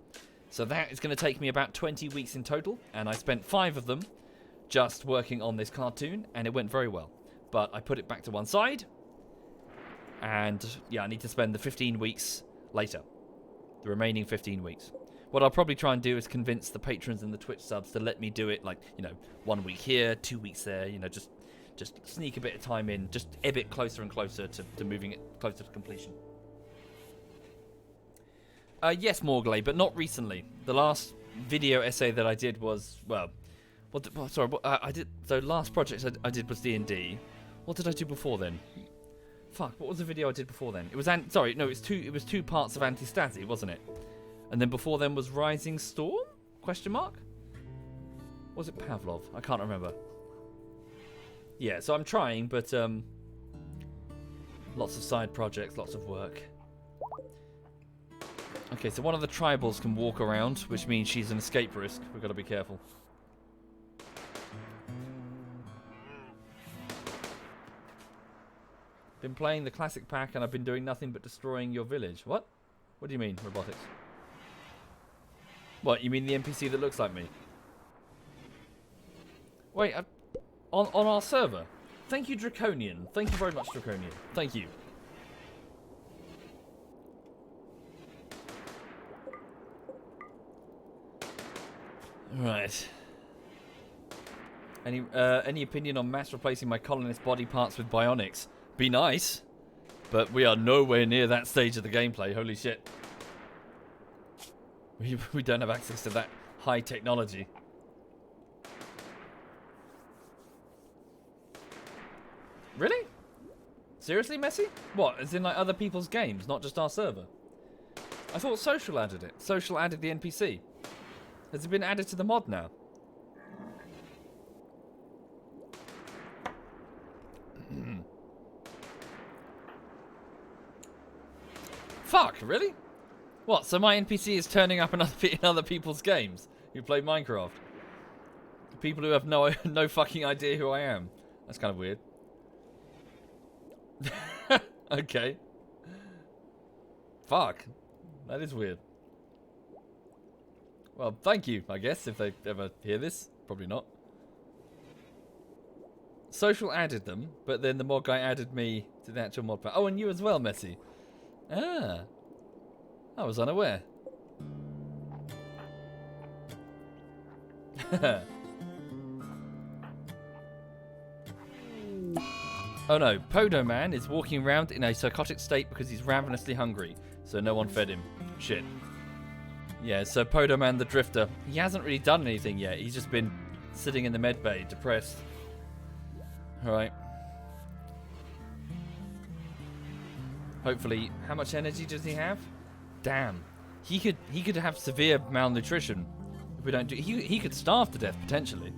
So that is going to take me about 20 weeks in total, and I spent 5 of them just working on this cartoon, and it went very well. But I put it back to one side, and yeah, I need to spend the 15 weeks later. The remaining 15 weeks. What I'll probably try and do is convince the patrons and the Twitch subs to let me do it, 1 week here, 2 weeks there, just sneak a bit of time in, just a bit closer and closer to moving it closer to completion. Yes, Morgley, but not recently. The last video essay that I did was, last project I did was D&D. What did I do before then? Fuck, what was the video I did before then? It was it was 2 parts of Anti-Stasi, wasn't it? And then before then was Rising Storm? Question mark? Was it Pavlov? I can't remember. Yeah, so I'm trying, but lots of side projects, lots of work. Okay, so one of the tribals can walk around, which means she's an escape risk. We've got to be careful. Been playing the classic pack and I've been doing nothing but destroying your village. What? What do you mean, robotics? What, you mean the NPC that looks like me? Wait, on our server? Thank you, Draconian. Thank you very much, Draconian. Thank you. Right. Any opinion on mass replacing my colonist body parts with bionics? Be nice, but we are nowhere near that stage of the gameplay. Holy shit. We don't have access to that high technology. Really? Seriously, Messi? What, as in like other people's games, not just our server? I thought Social added it. Social added the NPC. Has it been added to the mod now? Fuck, really? What, so my NPC is turning up in other people's games who play Minecraft? People who have no fucking idea who I am. That's kind of weird. Okay. Fuck. That is weird. Well, thank you, I guess, if they ever hear this. Probably not. Social added them, but then the mod guy added me to the actual mod pack. Oh, and you as well, Messi. Ah. I was unaware. Oh no, Podo Man is walking around in a psychotic state because he's ravenously hungry, so no one fed him. Shit. Yeah, so Podo Man the Drifter, he hasn't really done anything yet. He's just been sitting in the med bay, depressed. Alright. Hopefully, how much energy does he have? Damn. He could have severe malnutrition if we don't do... He could starve to death, potentially.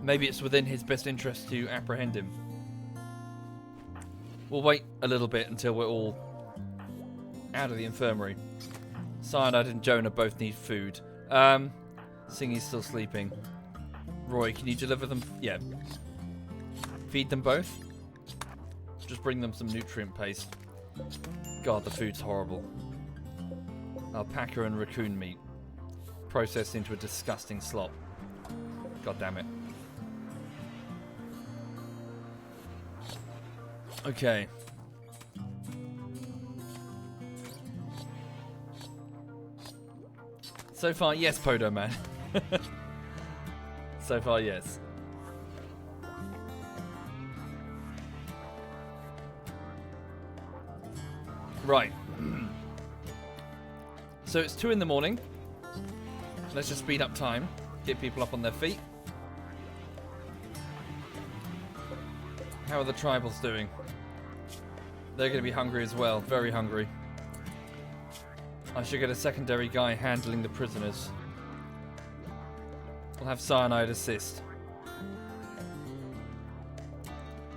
Maybe it's within his best interest to apprehend him. We'll wait a little bit until we're all out of the infirmary. Cyanide and Jonah both need food. Singy's still sleeping. Roy, can you deliver them? Yeah. Feed them both. Just bring them some nutrient paste. God, the food's horrible. Alpaca and raccoon meat. Processed into a disgusting slop. God damn it. Okay. So far, yes, Podo Man. So far, yes. Right. So it's 2 in the morning. Let's just speed up time. Get people up on their feet. How are the tribals doing? They're going to be hungry as well. Very hungry. I should get a secondary guy handling the prisoners. We'll have Cyanide assist.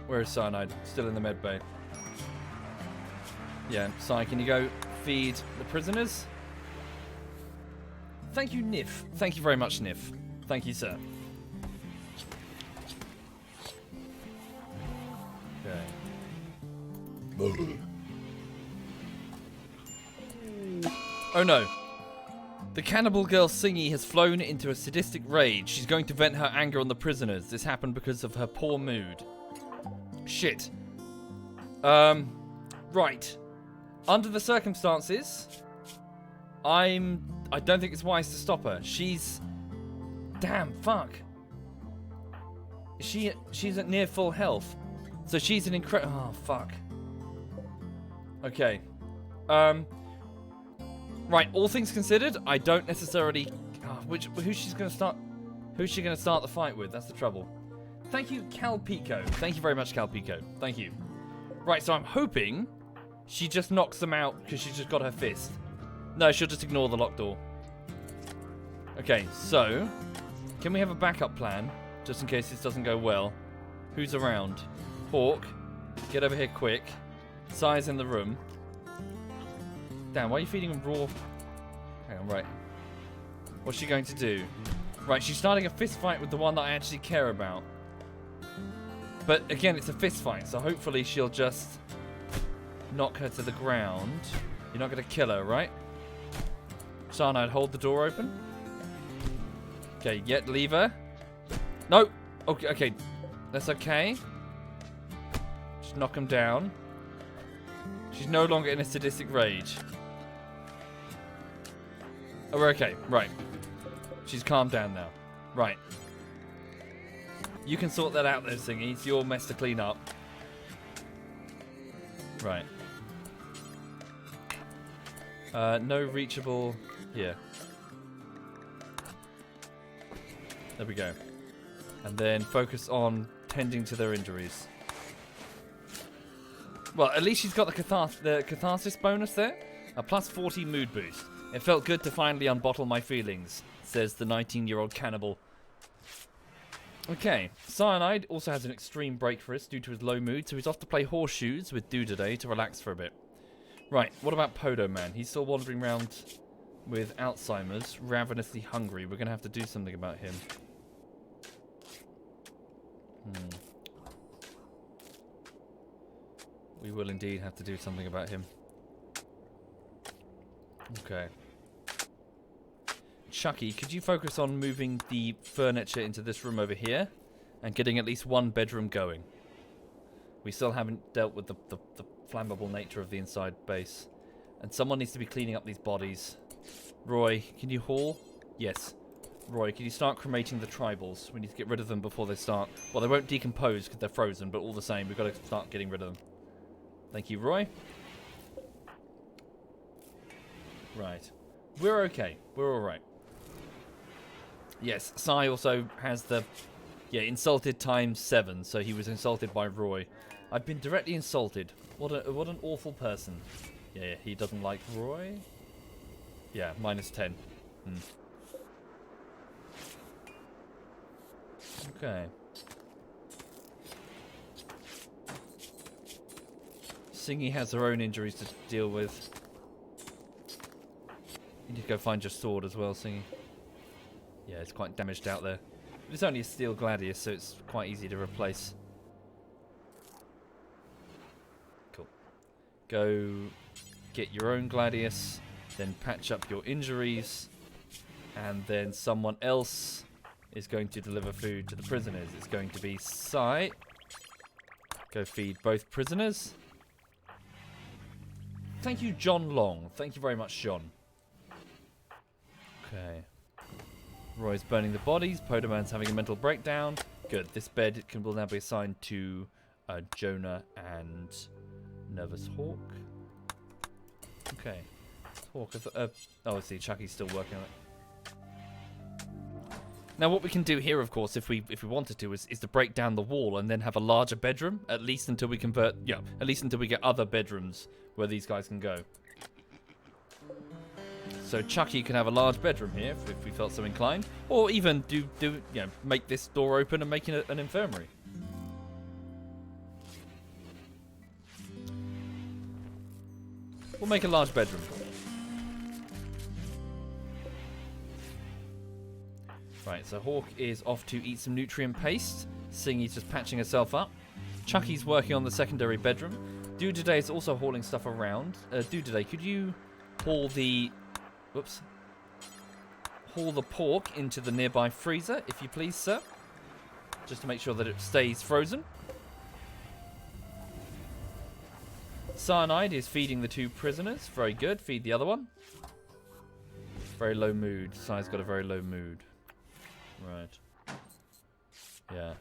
Where is Cyanide? Still in the med bay. Yeah, Cy, can you go feed the prisoners? Thank you, Nif. Thank you very much, Nif. Thank you, sir. Okay. Oh no. The cannibal girl Singy has flown into a sadistic rage. She's going to vent her anger on the prisoners. This happened because of her poor mood. Shit. Right. Under the circumstances, I don't think it's wise to stop her. She's... Damn, fuck. She's at near full health. So she's an incredible... Oh, fuck. Okay. Right, all things considered, I don't necessarily... who's she going to start the fight with? That's the trouble. Thank you, Calpico. Thank you very much, Calpico. Thank you. Right, so I'm hoping she just knocks them out because she's just got her fist. No, she'll just ignore the locked door. Okay, so... Can we have a backup plan? Just in case this doesn't go well. Who's around? Hawk. Get over here quick. Sai's in the room. Damn, why are you feeding him raw? Hang on, right. What's she going to do? Right, she's starting a fist fight with the one that I actually care about. But again, it's a fist fight, so hopefully she'll just knock her to the ground. You're not going to kill her, right? Cyanide, hold the door open. Okay, leave her. No! Okay, that's okay. Just knock him down. She's no longer in a sadistic rage. Oh, we're okay. Right. She's calmed down now. Right. You can sort that out there, Singy. It's your mess to clean up. Right. No reachable here. There we go. And then focus on tending to their injuries. Well, at least she's got the catharsis bonus there. A plus 40 mood boost. It felt good to finally unbottle my feelings, says the 19-year-old cannibal. Okay, Cyanide also has an extreme break for us due to his low mood, so he's off to play horseshoes with Dude today to relax for a bit. Right, what about Podo Man? He's still wandering around with Alzheimer's, ravenously hungry. We're going to have to do something about him. We will indeed have to do something about him. Okay. Chucky, could you focus on moving the furniture into this room over here and getting at least one bedroom going? We still haven't dealt with the flammable nature of the inside base. And someone needs to be cleaning up these bodies. Roy, can you haul? Yes. Roy, can you start cremating the tribals? We need to get rid of them before they start. Well, they won't decompose because they're frozen, but all the same, we've got to start getting rid of them. Thank you, Roy. Right. We're okay. We're alright. Yes, Sai also has the... Yeah, insulted times 7, so he was insulted by Roy. I've been directly insulted. What an awful person. Yeah, he doesn't like Roy. Yeah, -10. Okay. Singy has her own injuries to deal with. You need to go find your sword as well, Singy. Yeah, it's quite damaged out there. It's only a steel gladius, so it's quite easy to replace. Cool. Go get your own gladius, then patch up your injuries, and then someone else is going to deliver food to the prisoners. It's going to be Sai. Go feed both prisoners. Thank you, John Long. Thank you very much, John. Okay. Roy's burning the bodies. Podoman's having a mental breakdown. Good. This bed will now be assigned to Jonah and Nervous Hawk. Okay. Hawk. Oh, I see. Chucky's still working on it. Now, what we can do here, of course, if we wanted to, is to break down the wall and then have a larger bedroom, at least until we convert. Yeah, at least until we get other bedrooms where these guys can go. So Chucky can have a large bedroom here if we felt so inclined, or even make this door open and make it an infirmary. We'll make a large bedroom. Right, so Hawk is off to eat some nutrient paste. Singy's just patching herself up. Chucky's working on the secondary bedroom. Dudeday is also hauling stuff around. Dudeday, could you haul the... Whoops. Haul the pork into the nearby freezer, if you please, sir. Just to make sure that it stays frozen. Cyanide is feeding the 2 prisoners. Very good. Feed the other one. Very low mood. Sai's got a very low mood. Right. Yeah.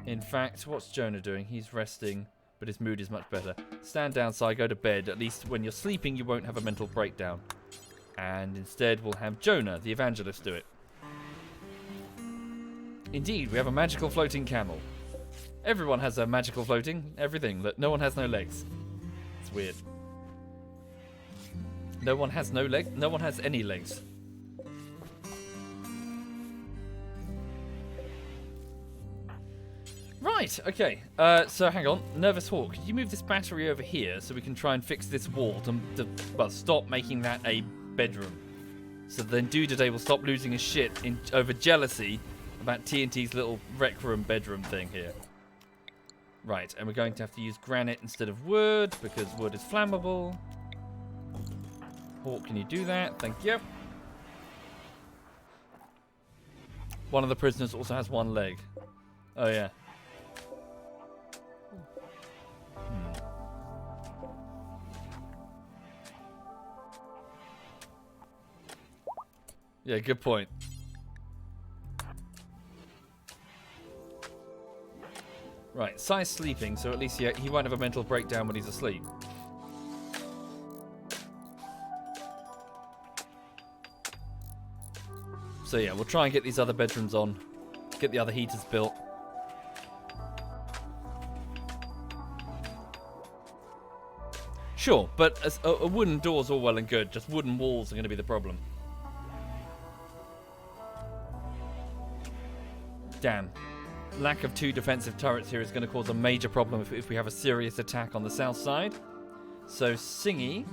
In fact, what's Jonah doing? He's resting, but his mood is much better. Stand down, Sai, go to bed. At least when you're sleeping, you won't have a mental breakdown. And instead, we'll have Jonah, the evangelist, do it. Indeed, we have a magical floating camel. Everyone has a magical floating everything, but no one has no legs. It's weird. No one has no legs. No one has any legs. Right, okay. So hang on. Nervous Hawk, could you move this battery over here so we can try and fix this wall to well, stop making that a bedroom. So then Dudeday will stop losing his shit over jealousy about TNT's little rec room bedroom thing here. Right, and we're going to have to use granite instead of wood because wood is flammable. Hawk, can you do that? Thank you. One of the prisoners also has 1 leg. Oh, yeah. Yeah, good point. Right, Sai's sleeping, so at least he won't have a mental breakdown when he's asleep. So yeah, we'll try and get these other bedrooms on. Get the other heaters built. Sure, but a wooden door's all well and good. Just wooden walls are going to be the problem. Damn. Lack of 2 defensive turrets here is going to cause a major problem if we have a serious attack on the south side. So Singy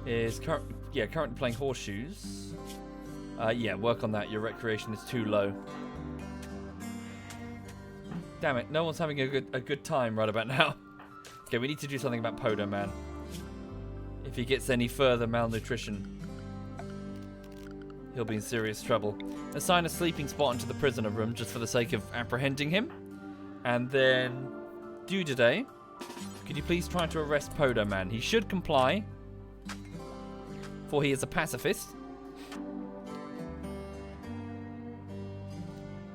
is currently playing horseshoes. Yeah, work on that. Your recreation is too low. Damn it, no one's having a good time right about now. Okay, we need to do something about Podo Man. If he gets any further malnutrition, he'll be in serious trouble. Assign a sleeping spot into the prisoner room just for the sake of apprehending him. And then Dudeday, could you please try to arrest Podo Man? He should comply, for he is a pacifist.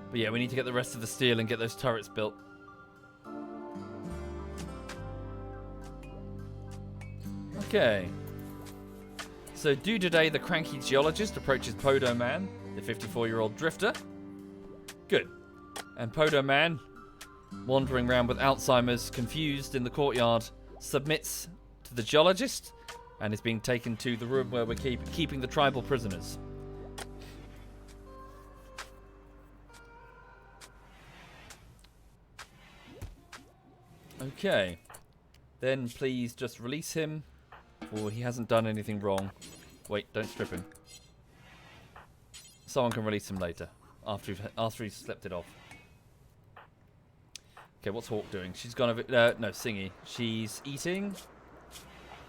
But yeah, we need to get the rest of the steel and get those turrets built. Okay. So due today, the cranky geologist approaches Podo Man, the 54-year-old drifter. Good. And Podo Man, wandering around with Alzheimer's, confused in the courtyard, submits to the geologist and is being taken to the room where we're keeping the tribal prisoners. Okay. Then please just release him, for he hasn't done anything wrong. Wait, don't strip him. Someone can release him later, after he's slept it off. Okay, what's Hawk doing? She's gone over... no, Singy. She's eating.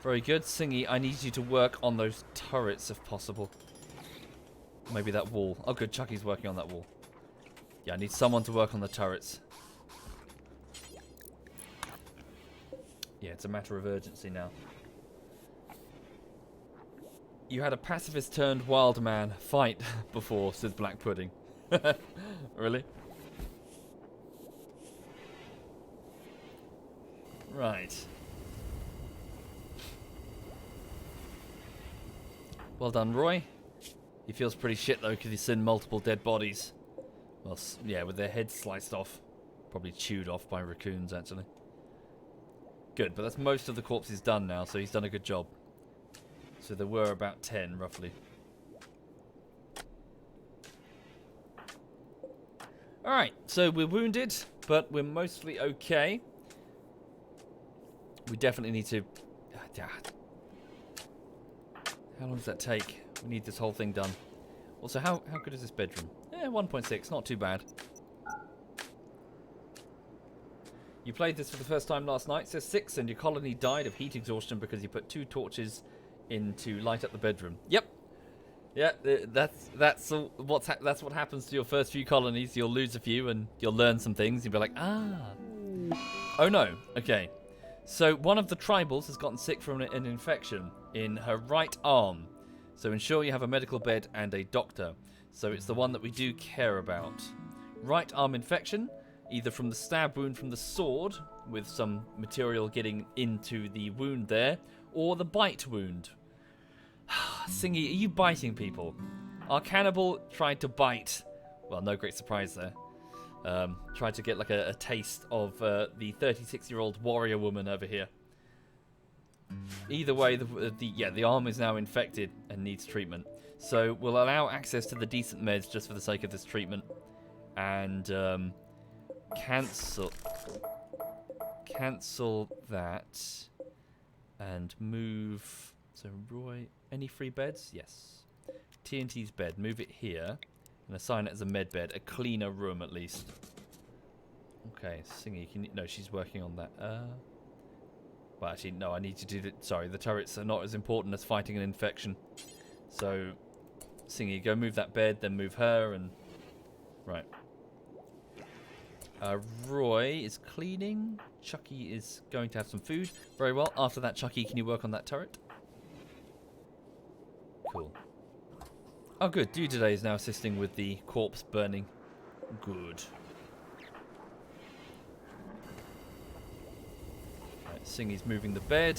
Very good. Singy, I need you to work on those turrets if possible. Maybe that wall. Oh, good. Chucky's working on that wall. Yeah, I need someone to work on the turrets. Yeah, it's a matter of urgency now. You had a pacifist turned wild man fight before, says Black Pudding. Really? Right. Well done, Roy. He feels pretty shit though because he's seen multiple dead bodies. Well, yeah, with their heads sliced off. Probably chewed off by raccoons, actually. Good, but that's most of the corpses done now, so he's done a good job. So there were about 10, roughly. Alright, so we're wounded, but we're mostly okay. We definitely need to... How long does that take? We need this whole thing done. Also, how good is this bedroom? 1.6, not too bad. You played this for the first time last night, says 6, and your colony died of heat exhaustion because you put 2 torches in to light up the bedroom. Yep. Yeah, that's what happens to your first few colonies. You'll lose a few and you'll learn some things. You'll be like, ah. Oh no. Okay. So one of the tribals has gotten sick from an infection in her right arm. So ensure you have a medical bed and a doctor. So it's the one that we do care about. Right arm infection, either from the stab wound from the sword, with some material getting into the wound there, or the bite wound. Singy, are you biting people? Our cannibal tried to bite. Well, no great surprise there. Tried to get like a taste of the 36-year-old warrior woman over here. Either way, the arm is now infected and needs treatment. So we'll allow access to the decent meds just for the sake of this treatment. And cancel that. And move... So Roy, any free beds? Yes. TNT's bed, move it here. And assign it as a med bed, a cleaner room at least. Okay, Singy, no, she's working on that. Well, actually, no, I need to do that. Sorry, the turrets are not as important as fighting an infection. So, Singy, go move that bed, then move her, and... Right. Roy is cleaning. Chucky is going to have some food. Very well. After that, Chucky, can you work on that turret? Cool. Oh, good. Dude today is now assisting with the corpse burning. Good. Right, Singy's moving the bed.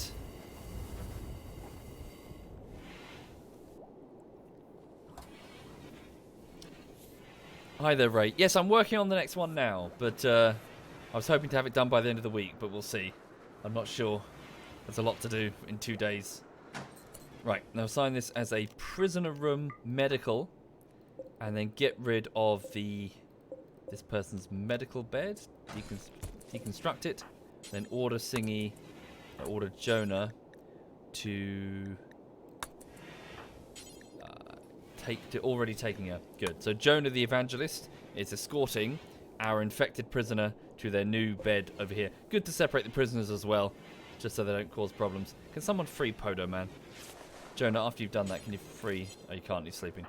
Hi there, Ray. Yes, I'm working on the next one now, but I was hoping to have it done by the end of the week, but we'll see. I'm not sure. There's a lot to do in 2 days. Right, now assign this as a prisoner room medical, and then get rid of this person's medical bed. Deconstruct it, then order Singy, order Jonah to already taking her. Good. So Jonah the evangelist is escorting our infected prisoner to their new bed over here. Good to separate the prisoners as well, just so they don't cause problems. Can someone free Podo Man? Jonah, after you've done that, can you free... Oh, you can't, he's sleeping.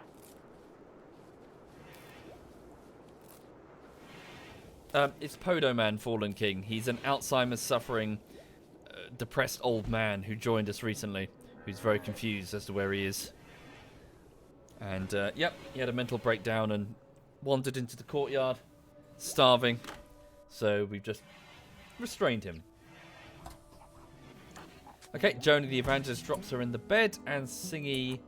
It's Podo Man, Fallen King. He's an Alzheimer's suffering, depressed old man who joined us recently, who's very confused as to where he is. And, yep, he had a mental breakdown and wandered into the courtyard, starving. So we've just restrained him. Okay, Joni the Evangelist drops her in the bed, and Singy,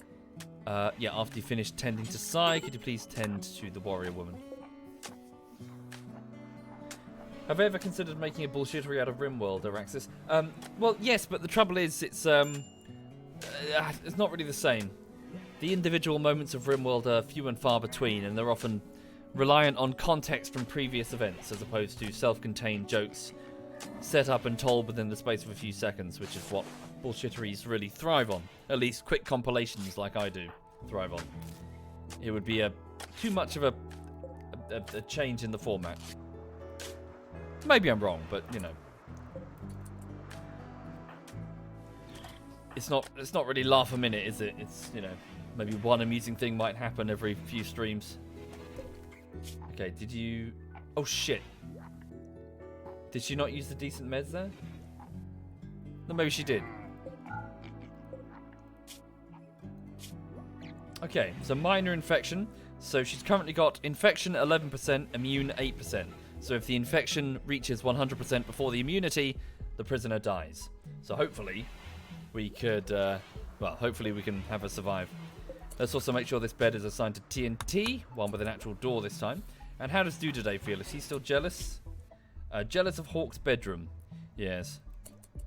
yeah, after you finish tending to Sai, could you please tend to the warrior woman? Have I ever considered making a bullshittery out of RimWorld, Araxis? Well, yes, but the trouble is, it's not really the same. The individual moments of RimWorld are few and far between, and they're often reliant on context from previous events, as opposed to self-contained jokes set up and told within the space of a few seconds, which is what bullshitteries really thrive on. At least quick compilations like I do thrive on. It would be too much of a change in the format. Maybe I'm wrong, but you know, it's not really laugh a minute, is it? It's, you know, maybe one amusing thing might happen every few streams. Okay, did you? Oh shit! Did she not use the decent meds there? No, maybe she did. Okay, so minor infection. So she's currently got infection 11%, immune 8%. So if the infection reaches 100% before the immunity, the prisoner dies. So hopefully we could, well, hopefully we can have her survive. Let's also make sure this bed is assigned to TNT, one with an actual door this time. And how does Dudaday feel? Is he still jealous? Jealous of Hawk's bedroom. Yes,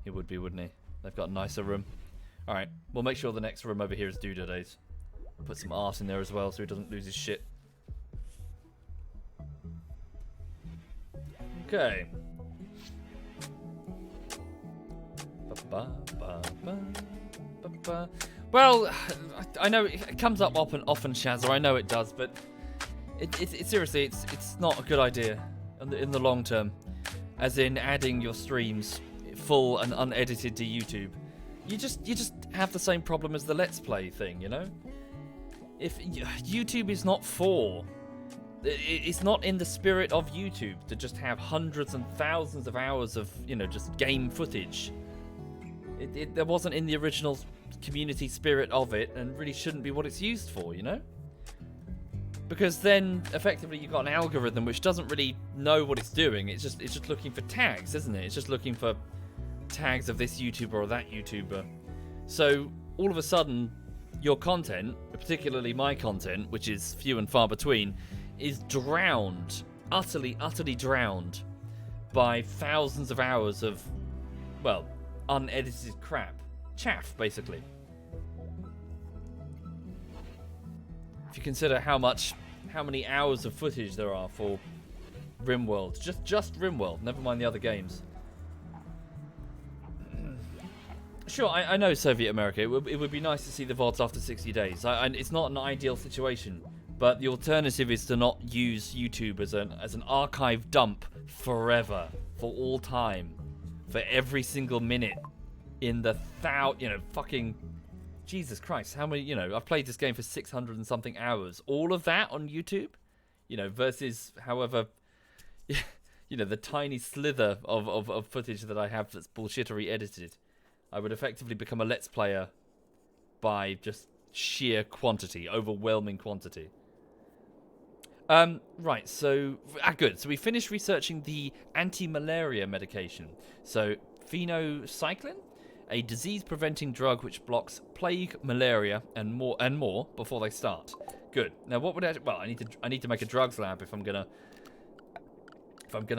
he would be, wouldn't he? They've got a nicer room. Alright, we'll make sure the next room over here is Dudaday's. Put some art in there as well so he doesn't lose his shit. Okay. Well, I know it comes up often, Shazza. I know it does, but it's seriously, it's not a good idea in the long term. As in adding your streams full and unedited to YouTube. You just have the same problem as the Let's Play thing, you know? If YouTube is not it's not in the spirit of YouTube to just have hundreds and thousands of hours of, you know, just game footage. There wasn't in the original community spirit of it, and really shouldn't be what it's used for, you know? Because then, effectively, you've got an algorithm which doesn't really know what it's doing. It's just looking for tags, isn't it? It's just looking for tags of this YouTuber or that YouTuber. So, all of a sudden, your content, particularly my content, which is few and far between, is drowned, utterly drowned, by thousands of hours of, well, unedited crap. Chaff, basically. If you consider how many hours of footage there are for RimWorld, just RimWorld, never mind the other games. Sure, I know Soviet America. It would be nice to see the VODs after 60 days. It's not an ideal situation, but the alternative is to not use YouTube as an archive dump forever, for all time, for every single minute in the fucking Jesus Christ, how many, I've played this game for 600 and something hours. All of that on YouTube, versus however, the tiny slither of footage that I have that's bullshittery edited. I would effectively become a Let's Player by just sheer quantity, overwhelming quantity. Right, so, good. So we finished researching the anti-malaria medication. So, phenocycline? A disease-preventing drug which blocks plague, malaria, and more before they start. Good. Now, what would I need to make a drugs lab if I'm gonna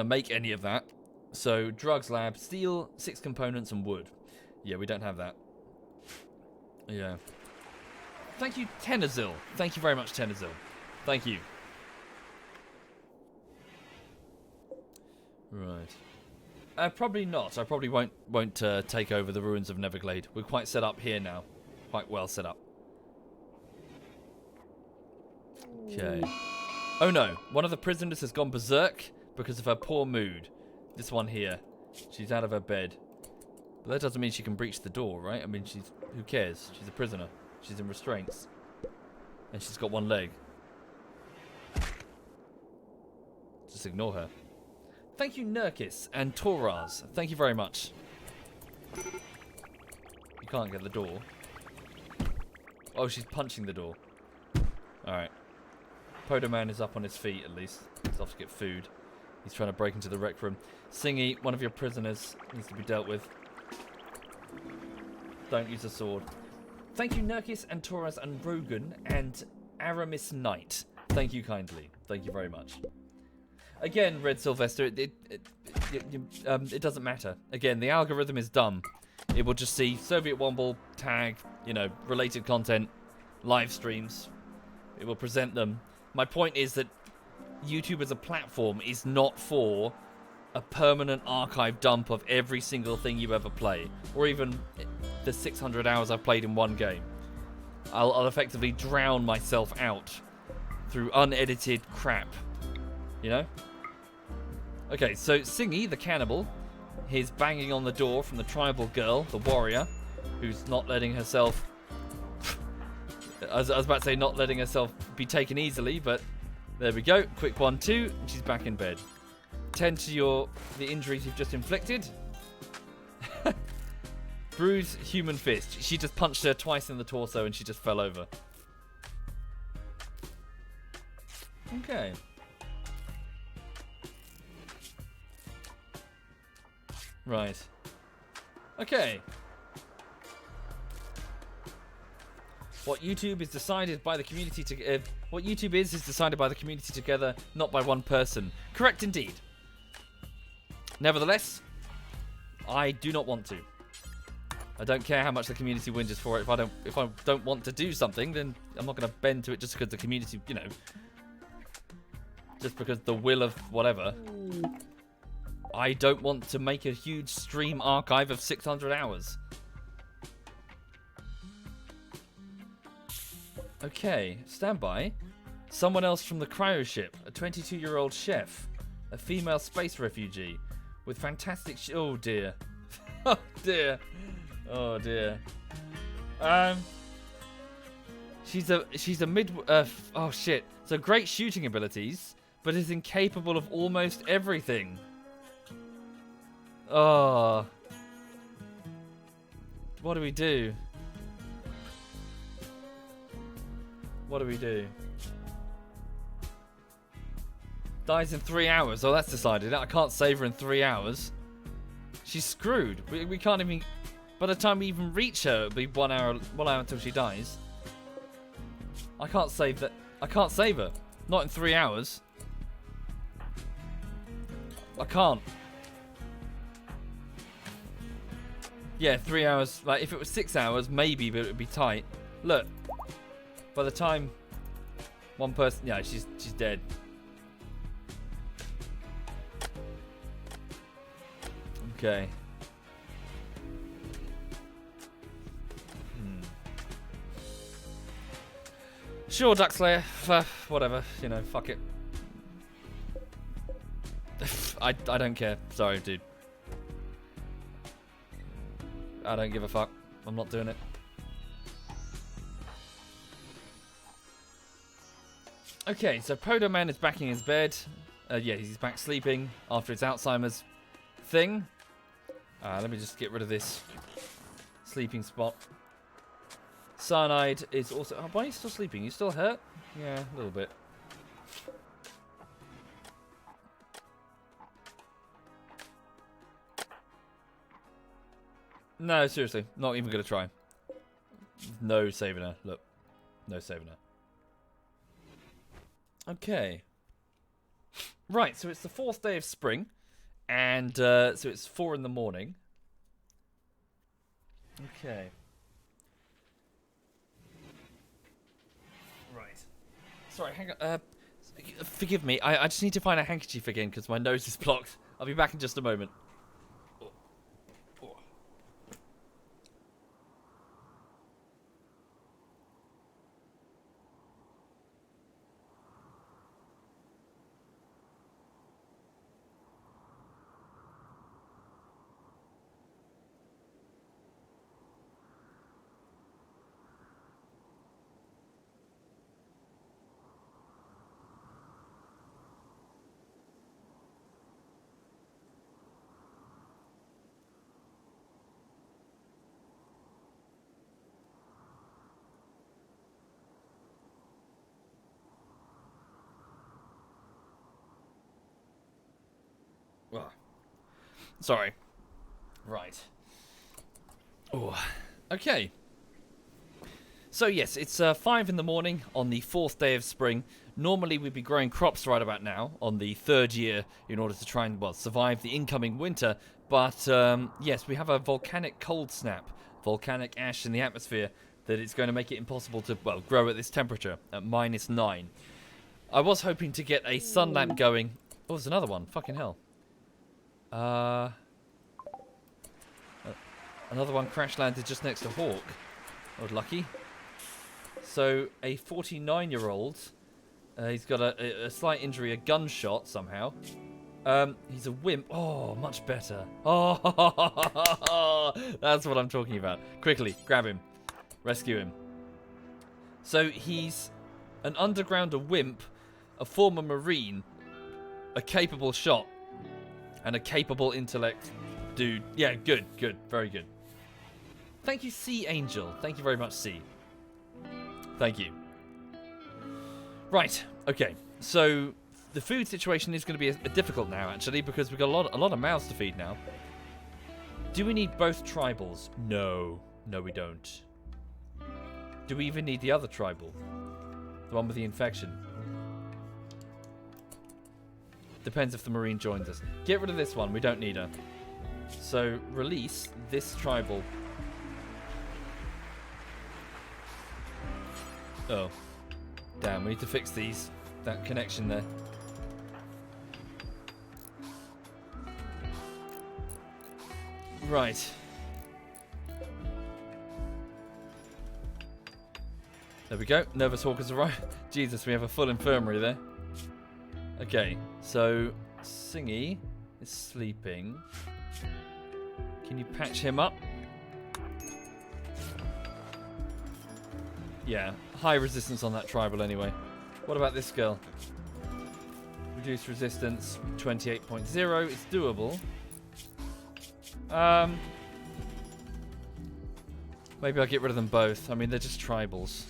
make any of that. So, drugs lab, steel, 6 components, and wood. Yeah, we don't have that. Yeah. Thank you, Tenazil. Thank you very much, Tenazil. Thank you. Right. Probably not. I probably won't take over the ruins of Neverglade. We're quite set up here now. Quite well set up. Okay. Oh no. One of the prisoners has gone berserk because of her poor mood. This one here. She's out of her bed. But that doesn't mean she can breach the door, right? I mean, who cares? She's a prisoner. She's in restraints. And she's got one leg. Just ignore her. Thank you, Nurkis and Toraz. Thank you very much. You can't get the door. Oh, she's punching the door. Alright. Podo Man is up on his feet, at least. He's off to get food. He's trying to break into the rec room. Singy, one of your prisoners, needs to be dealt with. Don't use a sword. Thank you, Nurkis and Torres and Rogan and Aramis Knight. Thank you kindly. Thank you very much. Again, Red Sylvester, it doesn't matter. Again, the algorithm is dumb. It will just see SovietWomble, tag, you know, related content, live streams. It will present them. My point is that YouTube as a platform is not for a permanent archive dump of every single thing you ever play, or even the 600 hours I've played in one game. I'll effectively drown myself out through unedited crap, you know? Okay, so Singy, the cannibal, he's banging on the door from the tribal girl, the warrior, who's not letting herself... I was about to say not letting herself be taken easily, but there we go. Quick 1-2, and she's back in bed. Tend to the injuries you've just inflicted. Bruise human fist. She just punched her twice in the torso and she just fell over. Okay. Right. Okay. What YouTube is decided by the community what YouTube is decided by the community together, not by one person. Correct indeed. Nevertheless, I do not want to. I don't care how much the community whinges for it. If I don't want to do something, then I'm not going to bend to it just because the community, you know, just because the will of whatever. I don't want to make a huge stream archive of 600 hours. Okay, stand by. Someone else from the cryo ship, a 22-year-old chef, a female space refugee with fantastic. Oh dear, oh dear, oh dear. She's a mid. Oh shit. So great shooting abilities, but is incapable of almost everything. Oh. What do we do? What do we do? Dies in 3 hours. Oh, that's decided. I can't save her in 3 hours. She's screwed. We can't even... By the time we even reach her, it'll be 1 hour until she dies. I can't save that. I can't save her. Not in 3 hours. I can't. Yeah, 3 hours. Like, if it was 6 hours, maybe, but it would be tight. Look. By the time one person... Yeah, she's dead. Okay. Sure, Duckslayer. Whatever. You know, fuck it. I don't care. Sorry, dude. I don't give a fuck. I'm not doing it. Okay, so Podo Man is back in his bed. Yeah, he's back sleeping after his Alzheimer's thing. Let me just get rid of this sleeping spot. Cyanide is also... Oh, why are you still sleeping? You still hurt? Yeah, a little bit. No, seriously. Not even going to try. No saving her. Look. No saving her. Okay. Right, so it's the 4th day of spring. And so it's 4 in the morning. Okay. Right. Sorry, hang on. Forgive me. I just need to find a handkerchief again because my nose is blocked. I'll be back in just a moment. Ugh. Sorry. Right. Oh. Okay. So yes, it's 5 in the morning on the 4th day of spring. Normally we'd be growing crops right about now on the 3rd year in order to try and, well, survive the incoming winter. But yes, we have a volcanic cold snap, volcanic ash in the atmosphere that it's going to make it impossible to, well, grow at this temperature at -9. I was hoping to get a sun lamp going. Oh, there's another one. Fucking hell. Another one crash landed just next to Hawk. Oh, lucky. So, a 49-year-old, he's got a slight injury, a gunshot somehow. He's a wimp. Oh, much better. Oh, that's what I'm talking about. Quickly, grab him. Rescue him. So, he's an undergrounder wimp, a former Marine, a capable shot, and a capable intellect dude. Yeah, good, very good. Thank you, Sea Angel. Thank you very much, Sea. Thank you. Right, okay. So the food situation is going to be difficult now, actually, because we've got a lot of mouths to feed now. Do we need both tribals? No, we don't. Do we even need the other tribal? The one with the infection? Depends if the Marine joins us. Get rid of this one. We don't need her. So release this tribal. Oh. Damn, we need to fix that connection there. Right. There we go. Nervous Hawk has arrived. Jesus, we have a full infirmary there. Okay, so Singy is sleeping. Can you patch him up? Yeah, high resistance on that tribal anyway. What about this girl? Reduced resistance, 28.0. It's doable. Maybe I'll get rid of them both. I mean, they're just tribals.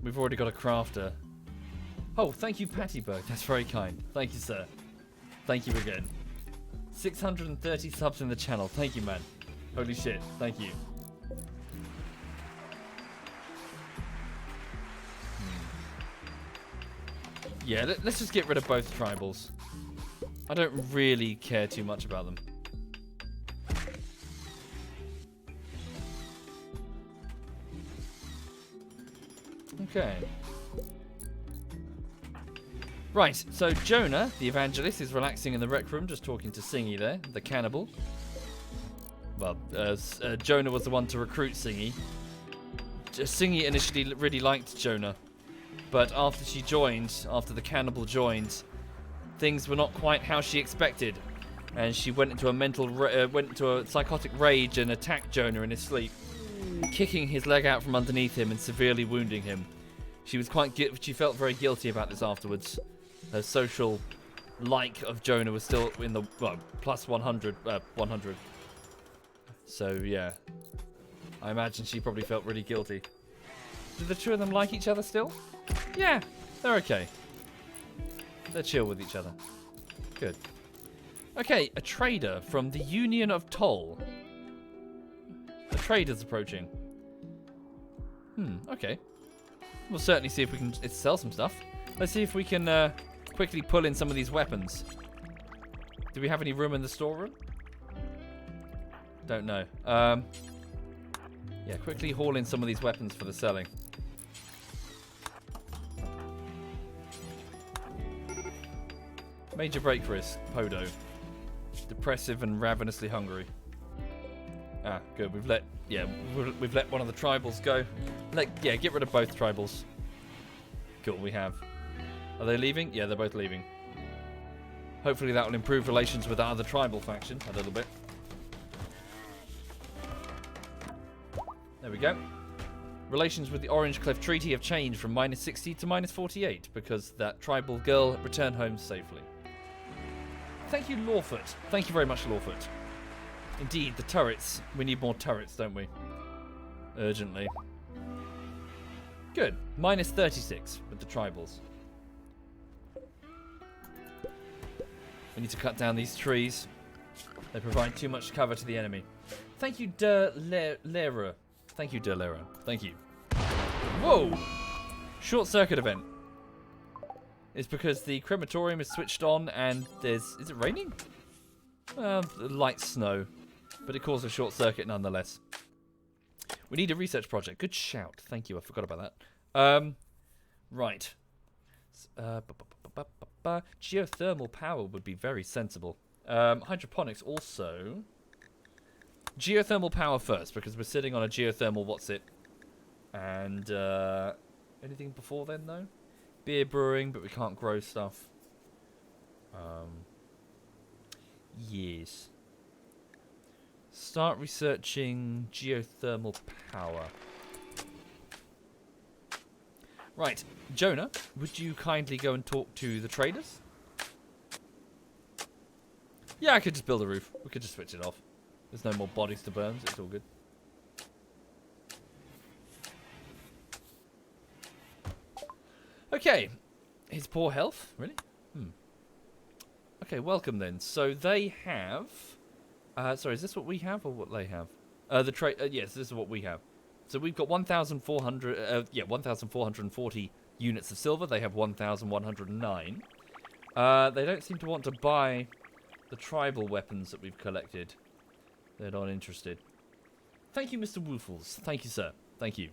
We've already got a crafter. Oh, thank you, Pattybug. That's very kind. Thank you, sir. Thank you again. 630 subs in the channel. Thank you, man. Holy shit. Thank you. Yeah, let's just get rid of both tribals. I don't really care too much about them. Okay. Right, so Jonah, the evangelist, is relaxing in the rec room, just talking to Singy there, the cannibal. Well, Jonah was the one to recruit Singy. Singy initially really liked Jonah, but after she joined, after the cannibal joined, things were not quite how she expected, and she went into a psychotic rage and attacked Jonah in his sleep, kicking his leg out from underneath him and severely wounding him. She felt very guilty about this afterwards. Her social like of Jonah was still in the plus 100. So yeah, I imagine she probably felt really guilty. Do the two of them like each other still? Yeah, they're okay. They're chill with each other. Good. Okay, a trader from the Union of Toll. A trader's approaching. Okay. We'll certainly see if we can sell some stuff. Let's see if we can quickly pull in some of these weapons. Do we have any room in the storeroom? Don't know. Yeah, quickly haul in some of these weapons for the selling. Major break risk, Podo. Depressive and ravenously hungry. Ah, good. We've let one of the tribals go. Get rid of both tribals. Cool, we have. Are they leaving? Yeah, they're both leaving. Hopefully that will improve relations with the other tribal faction a little bit. There we go. Relations with the Orange Cliff Treaty have changed from -60 to -48 because that tribal girl returned home safely. Thank you, Lawfoot. Thank you very much, Lawfoot. Indeed, the turrets. We need more turrets, don't we? Urgently. Good. -36 with the tribals. We need to cut down these trees. They provide too much cover to the enemy. Thank you, De Lera. Thank you, De Lera. Thank you. Whoa! Short circuit event. It's because the crematorium is switched on and there's... Is it raining? Light snow. But it caused a short circuit nonetheless. We need a research project. Good shout. Thank you. I forgot about that. Right. Geothermal power would be very sensible. Hydroponics also. Geothermal power first, because we're sitting on a geothermal what's-it. And, anything before then, though? Beer brewing, but we can't grow stuff. Yes. Start researching geothermal power. Right. Jonah, would you kindly go and talk to the traders? Yeah, I could just build a roof. We could just switch it off. There's no more bodies to burn, so it's all good. Okay. His poor health? Really? Okay, welcome then. So they have... sorry, is this what we have or what they have? Yes, this is what we have. So we've got 1,440 units of silver. They have 1,109. They don't seem to want to buy the tribal weapons that we've collected. They're not interested. Thank you, Mr. Woofles. Thank you, sir. Thank you.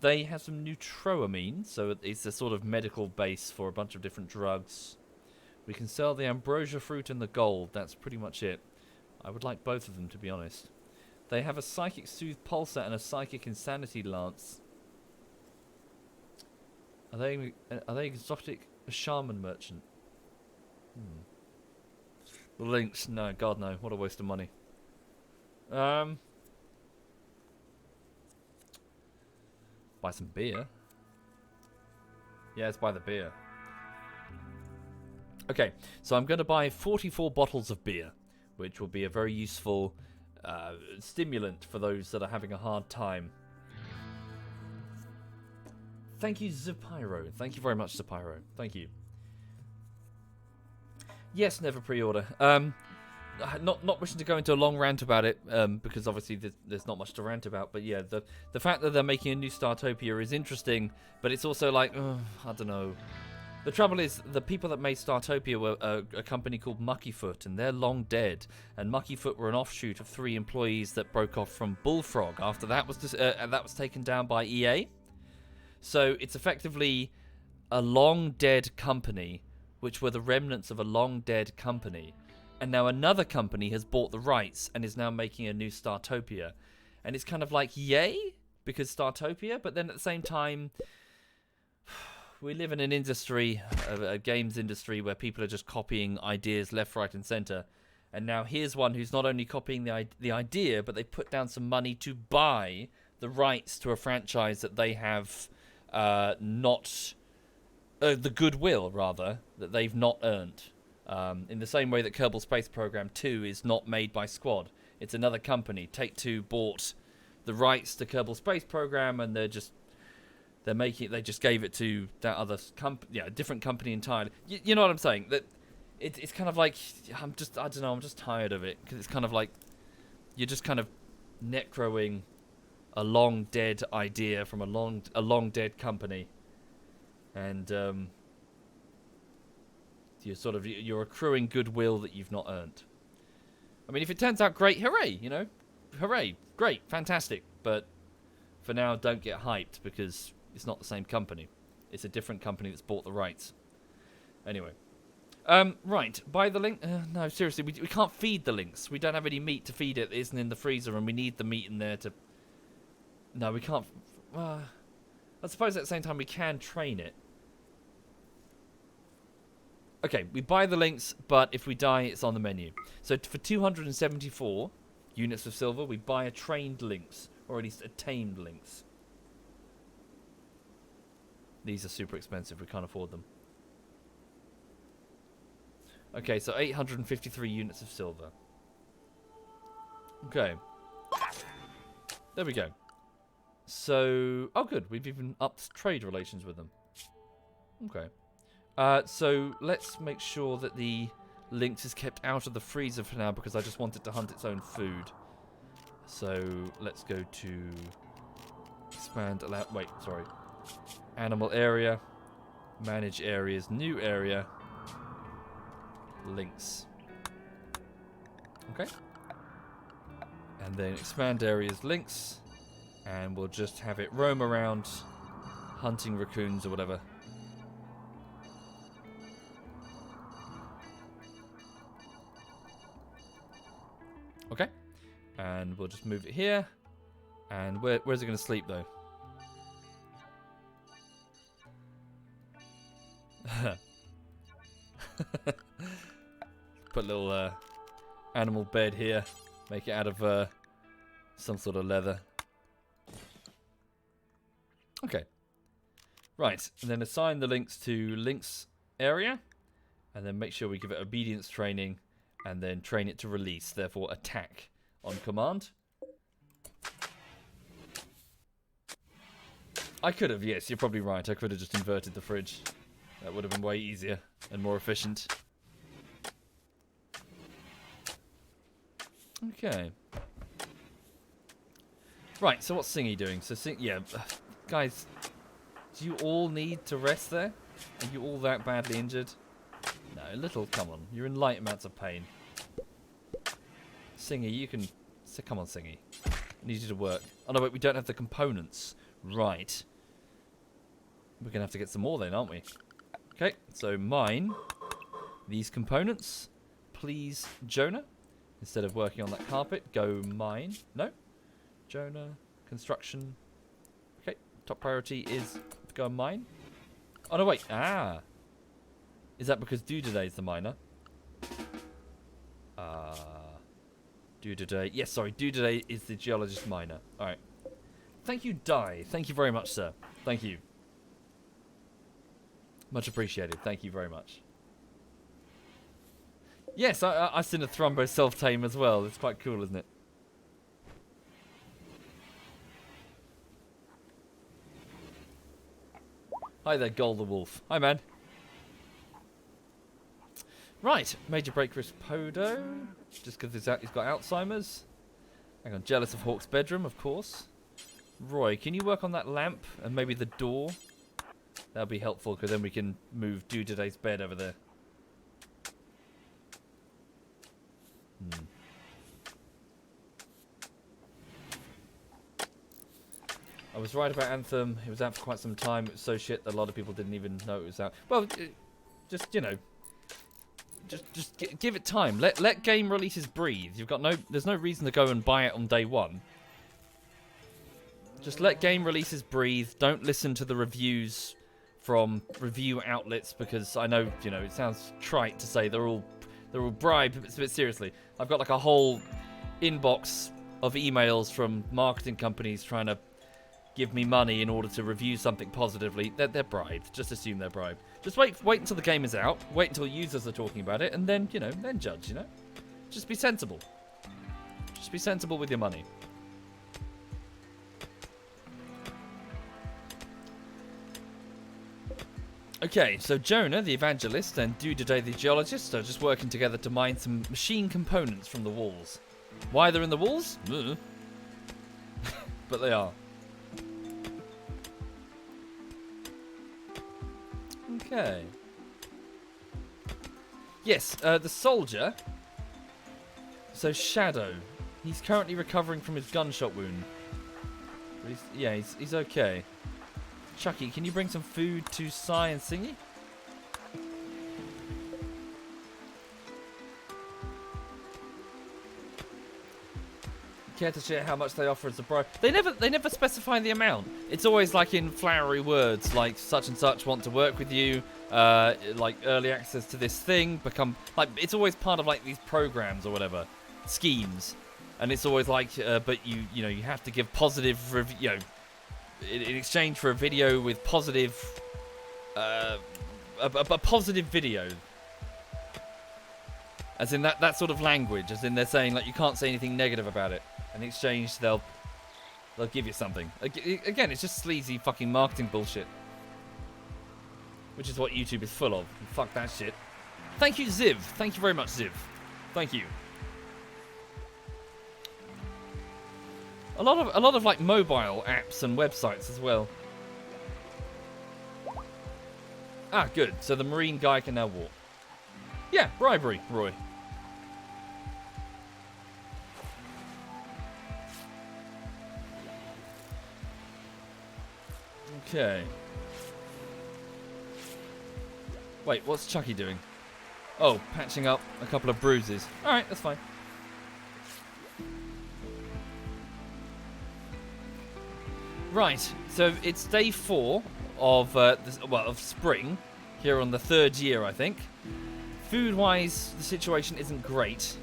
They have some neutroamine, so it's a sort of medical base for a bunch of different drugs. We can sell the ambrosia fruit and the gold. That's pretty much it. I would like both of them, to be honest. They have a psychic soothe pulsar and a psychic insanity lance. Are they exotic? A shaman merchant? The links? No, God no. What a waste of money. Buy some beer. Yeah, let's buy the beer. Okay, so I'm going to buy 44 bottles of beer, which will be a very useful stimulant for those that are having a hard time. Thank you, Zapyro. Thank you very much, Zapyro. Thank you. Yes, never pre-order. Not wishing to go into a long rant about it, because obviously there's not much to rant about. But yeah, the fact that they're making a new Startopia is interesting, but it's also like, I don't know. The trouble is, the people that made Startopia were a company called Muckyfoot, and they're long dead. And Muckyfoot were an offshoot of 3 employees that broke off from Bullfrog after that was taken down by EA. So it's effectively a long dead company, which were the remnants of a long dead company. And now another company has bought the rights and is now making a new Startopia. And it's kind of like, yay, because Startopia, but then at the same time... We live in an industry, a games industry, where people are just copying ideas left, right, and centre. And now here's one who's not only copying the idea, but they put down some money to buy the rights to a franchise that they have not... the goodwill, rather, that they've not earned. In the same way that Kerbal Space Program 2 is not made by Squad. It's another company. Take-Two bought the rights to Kerbal Space Program, and they just gave it to that other company, a different company entirely. You know what I'm saying? That it's kind of like I don't know. I'm just tired of it, because it's kind of like you're just kind of necroing a long dead idea from a long dead company, and you're accruing goodwill that you've not earned. I mean, if it turns out great, hooray! You know, hooray, great, fantastic. But for now, don't get hyped, because it's not the same company. It's a different company that's bought the rights. Anyway. Right. Buy the link. No, seriously. We can't feed the links. We don't have any meat to feed it. It isn't in the freezer, and we need the meat in there to... No, we can't... I suppose at the same time we can train it. Okay, we buy the links, but if we die, it's on the menu. So for 274 units of silver, we buy a trained lynx. Or at least a tamed lynx. These are super expensive. We can't afford them. Okay, so 853 units of silver. Okay. There we go. So... Oh, good. We've even upped trade relations with them. Okay. So let's make sure that the Lynx is kept out of the freezer for now because I just want it to hunt its own food. So let's go to expand, allow, wait, sorry. Animal area, manage areas, new area, Lynx. Okay. And then expand areas, Lynx, and we'll just have it roam around hunting raccoons or whatever. Okay, and we'll just move it here. And where's it going to sleep, though? Put a little animal bed here. Make it out of some sort of leather. Okay. Right, and then assign the Lynx to Lynx area. And then make sure we give it obedience training. And then train it to release, therefore attack on command. I could have, yes, you're probably right. I could have just inverted the fridge. That would have been way easier and more efficient. Okay. Right, so what's Singy doing? So, guys, do you all need to rest there? Are you all that badly injured? No, little, come on. You're in light amounts of pain. Singy, you can... Come on, Singy. I need you to work. Oh, no, wait, we don't have the components. Right. We're going to have to get some more then, aren't we? Okay, so mine these components. Please, Jonah. Instead of working on that carpet, go mine. No. Jonah, construction. Okay, top priority is go on mine. Oh, no, wait. Ah. Is that because Doodle is the miner? Doodle. Yes, sorry. Doodle is the geologist miner. Alright. Thank you, Di. Thank you very much, sir. Thank you. Much appreciated. Thank you very much. Yes, I've seen a Thrumbo self-tame as well. It's quite cool, isn't it? Hi there, Gold the Wolf. Hi, man. Right, major break risk Podo. Just because he's got Alzheimer's. Hang on, jealous of Hawk's bedroom, of course. Roy, can you work on that lamp and maybe the door? That'll be helpful because then we can move Doodle's bed over there. I was right about Anthem. It was out for quite some time. It was so shit that a lot of people didn't even know it was out. Well, just, you know, just give it time. Let game releases breathe. There's no reason to go and buy it on day one. Just let game releases breathe. Don't listen to the reviews from review outlets because I know, you know, it sounds trite to say they're all bribed, but seriously, I've got like a whole inbox of emails from marketing companies trying to give me money in order to review something positively. They're bribed. Just assume they're bribed. Just wait until the game is out. Wait until users are talking about it, and then, you know, then judge, you know? Just be sensible. Just be sensible with your money. Okay, so Jonah, the evangelist, and Doodle the geologist are just working together to mine some machine components from the walls. Why they're in the walls? But they are. Okay. Yes, the soldier. So Shadow, he's currently recovering from his gunshot wound. But he's okay. Chucky, can you bring some food to Sai and Singy? Care to share how much they offer as a bribe? They never specify the amount. It's always like in flowery words, like such and such want to work with you, like early access to this thing, become like it's always part of like these programs or whatever, schemes, and it's always like, but you know you have to give positive review, in exchange for a video with positive, a positive video. As in that sort of language, as in they're saying like you can't say anything negative about it. In exchange, they'll give you something. Again, it's just sleazy fucking marketing bullshit. Which is what YouTube is full of. Fuck that shit. Thank you, Ziv. Thank you very much, Ziv. Thank you. A lot of like mobile apps and websites as well. Ah, good. So the marine guy can now walk. Yeah, bribery, Roy. Okay. Wait, what's Chucky doing? Oh, patching up a couple of bruises. Alright, that's fine. Right, so it's day 4 of, of spring, here on the 3rd year, I think. Food-wise, the situation isn't great.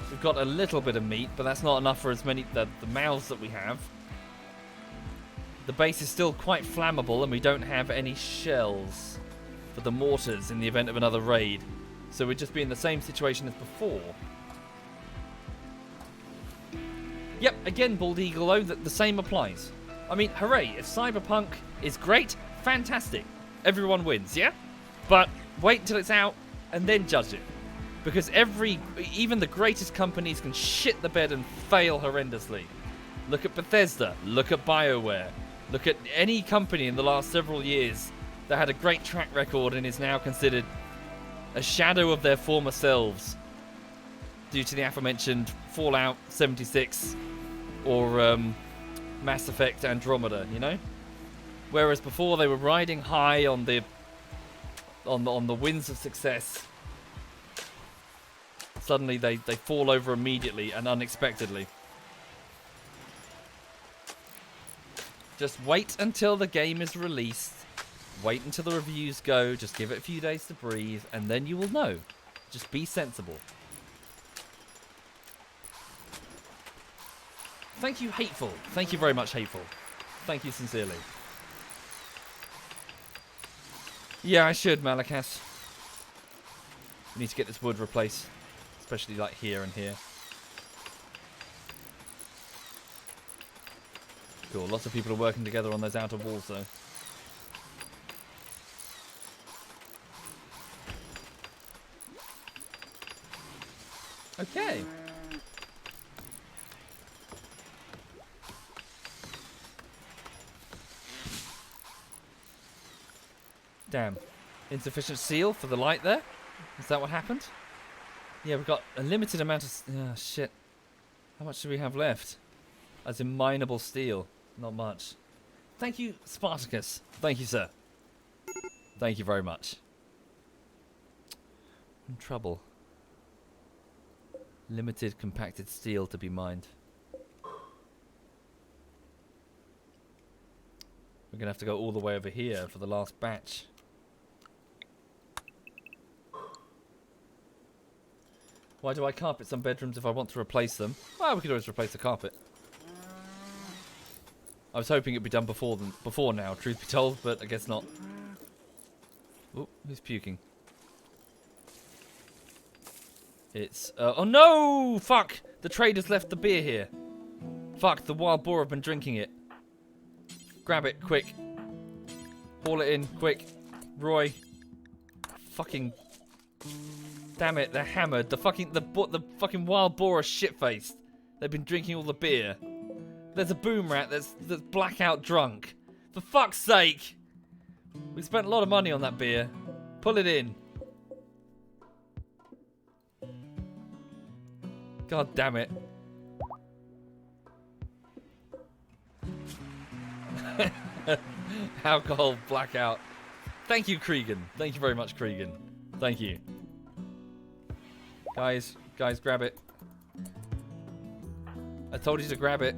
We've got a little bit of meat, but that's not enough for as many, the mouths that we have. The base is still quite flammable, and we don't have any shells for the mortars in the event of another raid. So we'd just be in the same situation as before. Yep, again, Bald Eagle, though, the same applies. I mean, hooray, if Cyberpunk is great, fantastic. Everyone wins, yeah? But wait until it's out and then judge it. Because even the greatest companies can shit the bed and fail horrendously. Look at Bethesda, look at BioWare, look at any company in the last several years that had a great track record and is now considered a shadow of their former selves due to the aforementioned Fallout 76 or Mass Effect Andromeda, you know? Whereas before they were riding high on the winds of success, suddenly they fall over immediately and unexpectedly. Just wait until the game is released. Wait until the reviews go. Just give it a few days to breathe, and then you will know. Just be sensible. Thank you, Hateful. Thank you very much, Hateful. Thank you sincerely. Yeah, I should, Malakas. We need to get this wood replaced. Especially like here and here. Cool, lots of people are working together on those outer walls though. Okay. Damn. Insufficient seal for the light there? Is that what happened? Yeah, we've got a limited amount of... Oh, shit. How much do we have left? As in mineable steel. Not much. Thank you, Spartacus. Thank you, sir. Thank you very much. I'm in trouble. Limited compacted steel to be mined. We're going to have to go all the way over here for the last batch. Why do I carpet some bedrooms if I want to replace them? Well, we could always replace the carpet. I was hoping it'd be done before now, truth be told, but I guess not. Ooh, who's puking? It's... oh no! Fuck! The trader's left the beer here. Fuck, the wild boar have been drinking it. Grab it, quick. Haul it in, quick. Roy. Fucking... Damn it, they're hammered. The fucking wild boar are shit-faced. They've been drinking all the beer. There's a boom rat that's blackout drunk. For fuck's sake! We spent a lot of money on that beer. Pull it in. God damn it. Alcohol blackout. Thank you, Cregan. Thank you very much, Cregan. Thank you. Guys, grab it. I told you to grab it.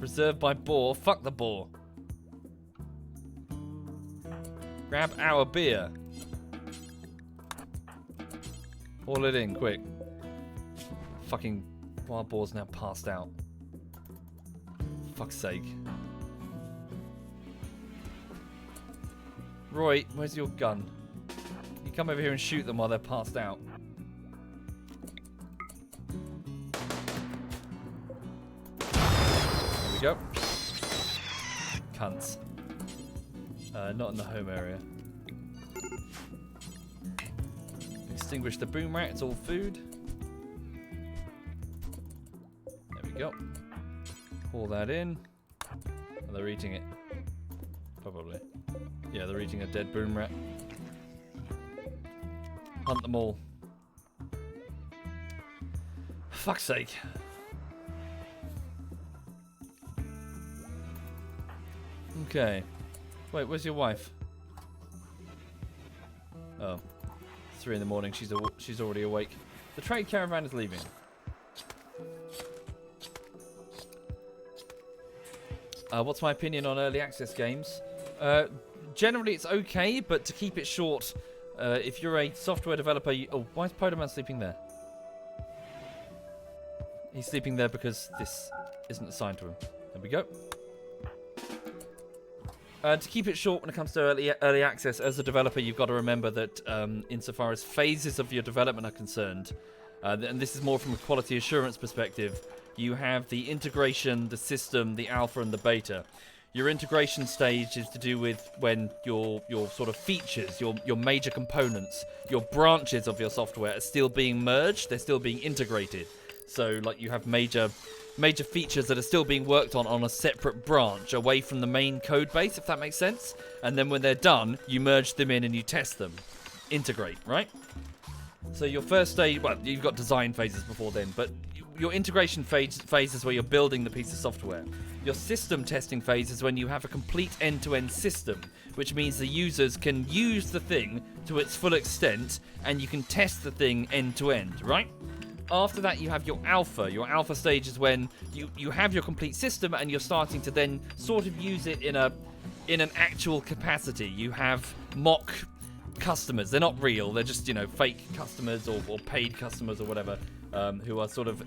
Reserved by boar. Fuck the boar. Grab our beer. Haul it in, quick. Fucking wild boar's now passed out. Fuck's sake. Roy, where's your gun? You come over here and shoot them while they're passed out. There we go. Cunts. Not in the home area. Extinguish the boom rat, it's all food. There we go. Pour that in. Oh, they're eating it. Probably. Yeah, they're eating a dead boom rat. Hunt them all. For fuck's sake. Okay. Wait, where's your wife? Oh. 3 in the morning, she's already awake. The trade caravan is leaving. What's my opinion on early access games? Generally it's okay, but to keep it short, if you're a software developer... oh, why is Podoman sleeping there? He's sleeping there because this isn't assigned to him. There we go. To keep it short when it comes to early access, as a developer, you've got to remember that insofar as phases of your development are concerned, and this is more from a quality assurance perspective, you have the integration, the system, the alpha, and the beta. Your integration stage is to do with when your sort of features, your major components, your branches of your software are still being merged, they're still being integrated. So, like, you have major features that are still being worked on a separate branch away from the main code base, if that makes sense. And then when they're done, you merge them in and you test them. Integrate, right? So your first stage, well, you've got design phases before then, but your integration phase is where you're building the piece of software. Your system testing phase is when you have a complete end-to-end system, which means the users can use the thing to its full extent and you can test the thing end-to-end, right? After that, you have your alpha. Your alpha stage is when you have your complete system and you're starting to then sort of use it in an actual capacity. You have mock customers. They're not real. They're just, fake customers or paid customers or whatever, who are sort of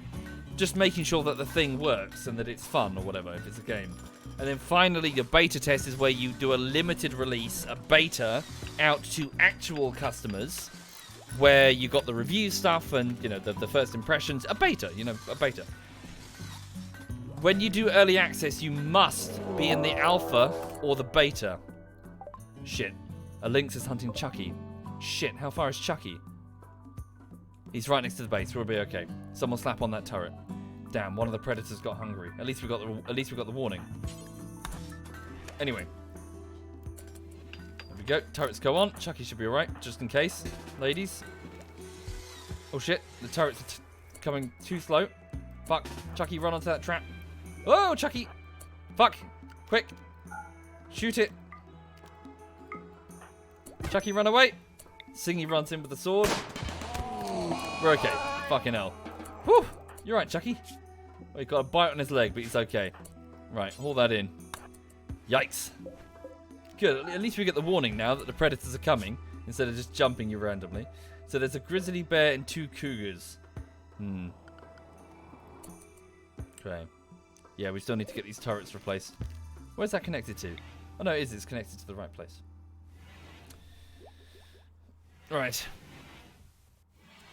just making sure that the thing works and that it's fun or whatever, if it's a game. And then finally, your beta test is where you do a limited release, a beta, out to actual customers, where you got the review stuff and, the first impressions. A beta, a beta. When you do early access, you must be in the alpha or the beta. Shit. A lynx is hunting Chucky. Shit, how far is Chucky? He's right next to the base. We'll be okay. Someone slap on that turret. Damn, one of the predators got hungry. At least we got the warning. Anyway. Go. Turrets go on. Chucky should be alright, just in case. Ladies. Oh shit, the turrets are coming too slow. Fuck. Chucky, run onto that trap. Oh, Chucky! Fuck. Quick. Shoot it. Chucky, run away. Singy runs in with the sword. We're okay. Fucking hell. Whew. You're right, Chucky. Well, he got a bite on his leg, but he's okay. Right, haul that in. Yikes. Good, at least we get the warning now that the predators are coming, instead of just jumping you randomly. So there's a grizzly bear and 2 cougars. Okay. Yeah, we still need to get these turrets replaced. Where's that connected to? Oh no, it's connected to the right place. Alright.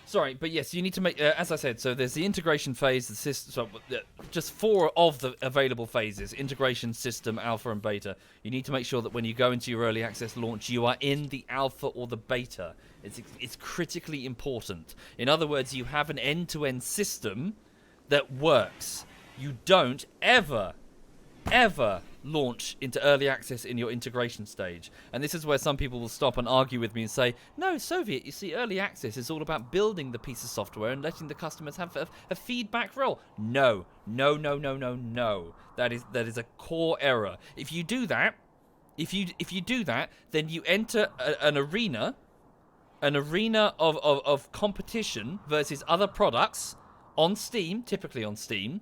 Sorry, but yes, you need to make, as I said, so there's the integration phase, the system, so just 4 of the available phases, integration, system, alpha, and beta. You need to make sure that when you go into your early access launch, you are in the alpha or the beta. It's critically important. In other words, you have an end-to-end system that works. You don't ever launch into early access in your integration stage. And this is where some people will stop and argue with me and say, no, Soviet, you see, early access is all about building the piece of software and letting the customers have a feedback role. No. That is a core error. If you do that, then you enter an arena of competition versus other products on Steam, typically on Steam,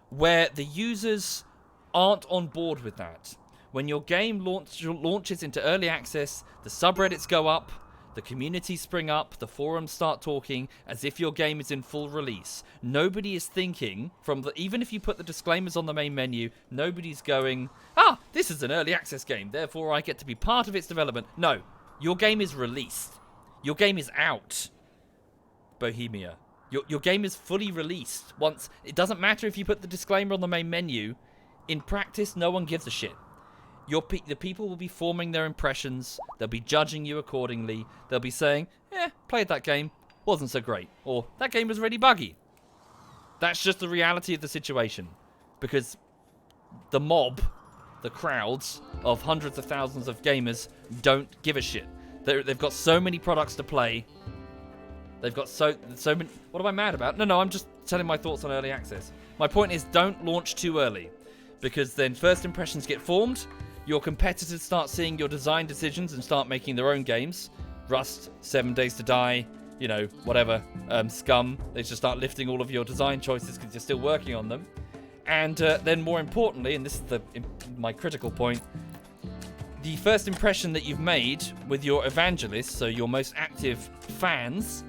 where the users aren't on board with that. When your game launches into early access, the subreddits go up, the communities spring up, the forums start talking as if your game is in full release. Nobody is thinking, even if you put the disclaimers on the main menu, nobody's going, this is an early access game, therefore I get to be part of its development. No, your game is released. Your game is out. Bohemia. Your game is fully released. It doesn't matter if you put the disclaimer on the main menu. In practice, no one gives a shit. the people will be forming their impressions. They'll be judging you accordingly. They'll be saying, played that game, wasn't so great. Or, that game was really buggy. That's just the reality of the situation. Because the mob, the crowds of hundreds of thousands of gamers don't give a shit. They've got so many products to play. They've got so many... What am I mad about? No, I'm just telling my thoughts on early access. My point is, don't launch too early. Because then first impressions get formed. Your competitors start seeing your design decisions and start making their own games. Rust, 7 Days to Die, you know, whatever. Scum. They just start lifting all of your design choices because you're still working on them. And then more importantly, and this is my critical point, the first impression that you've made with your evangelists, so your most active fans,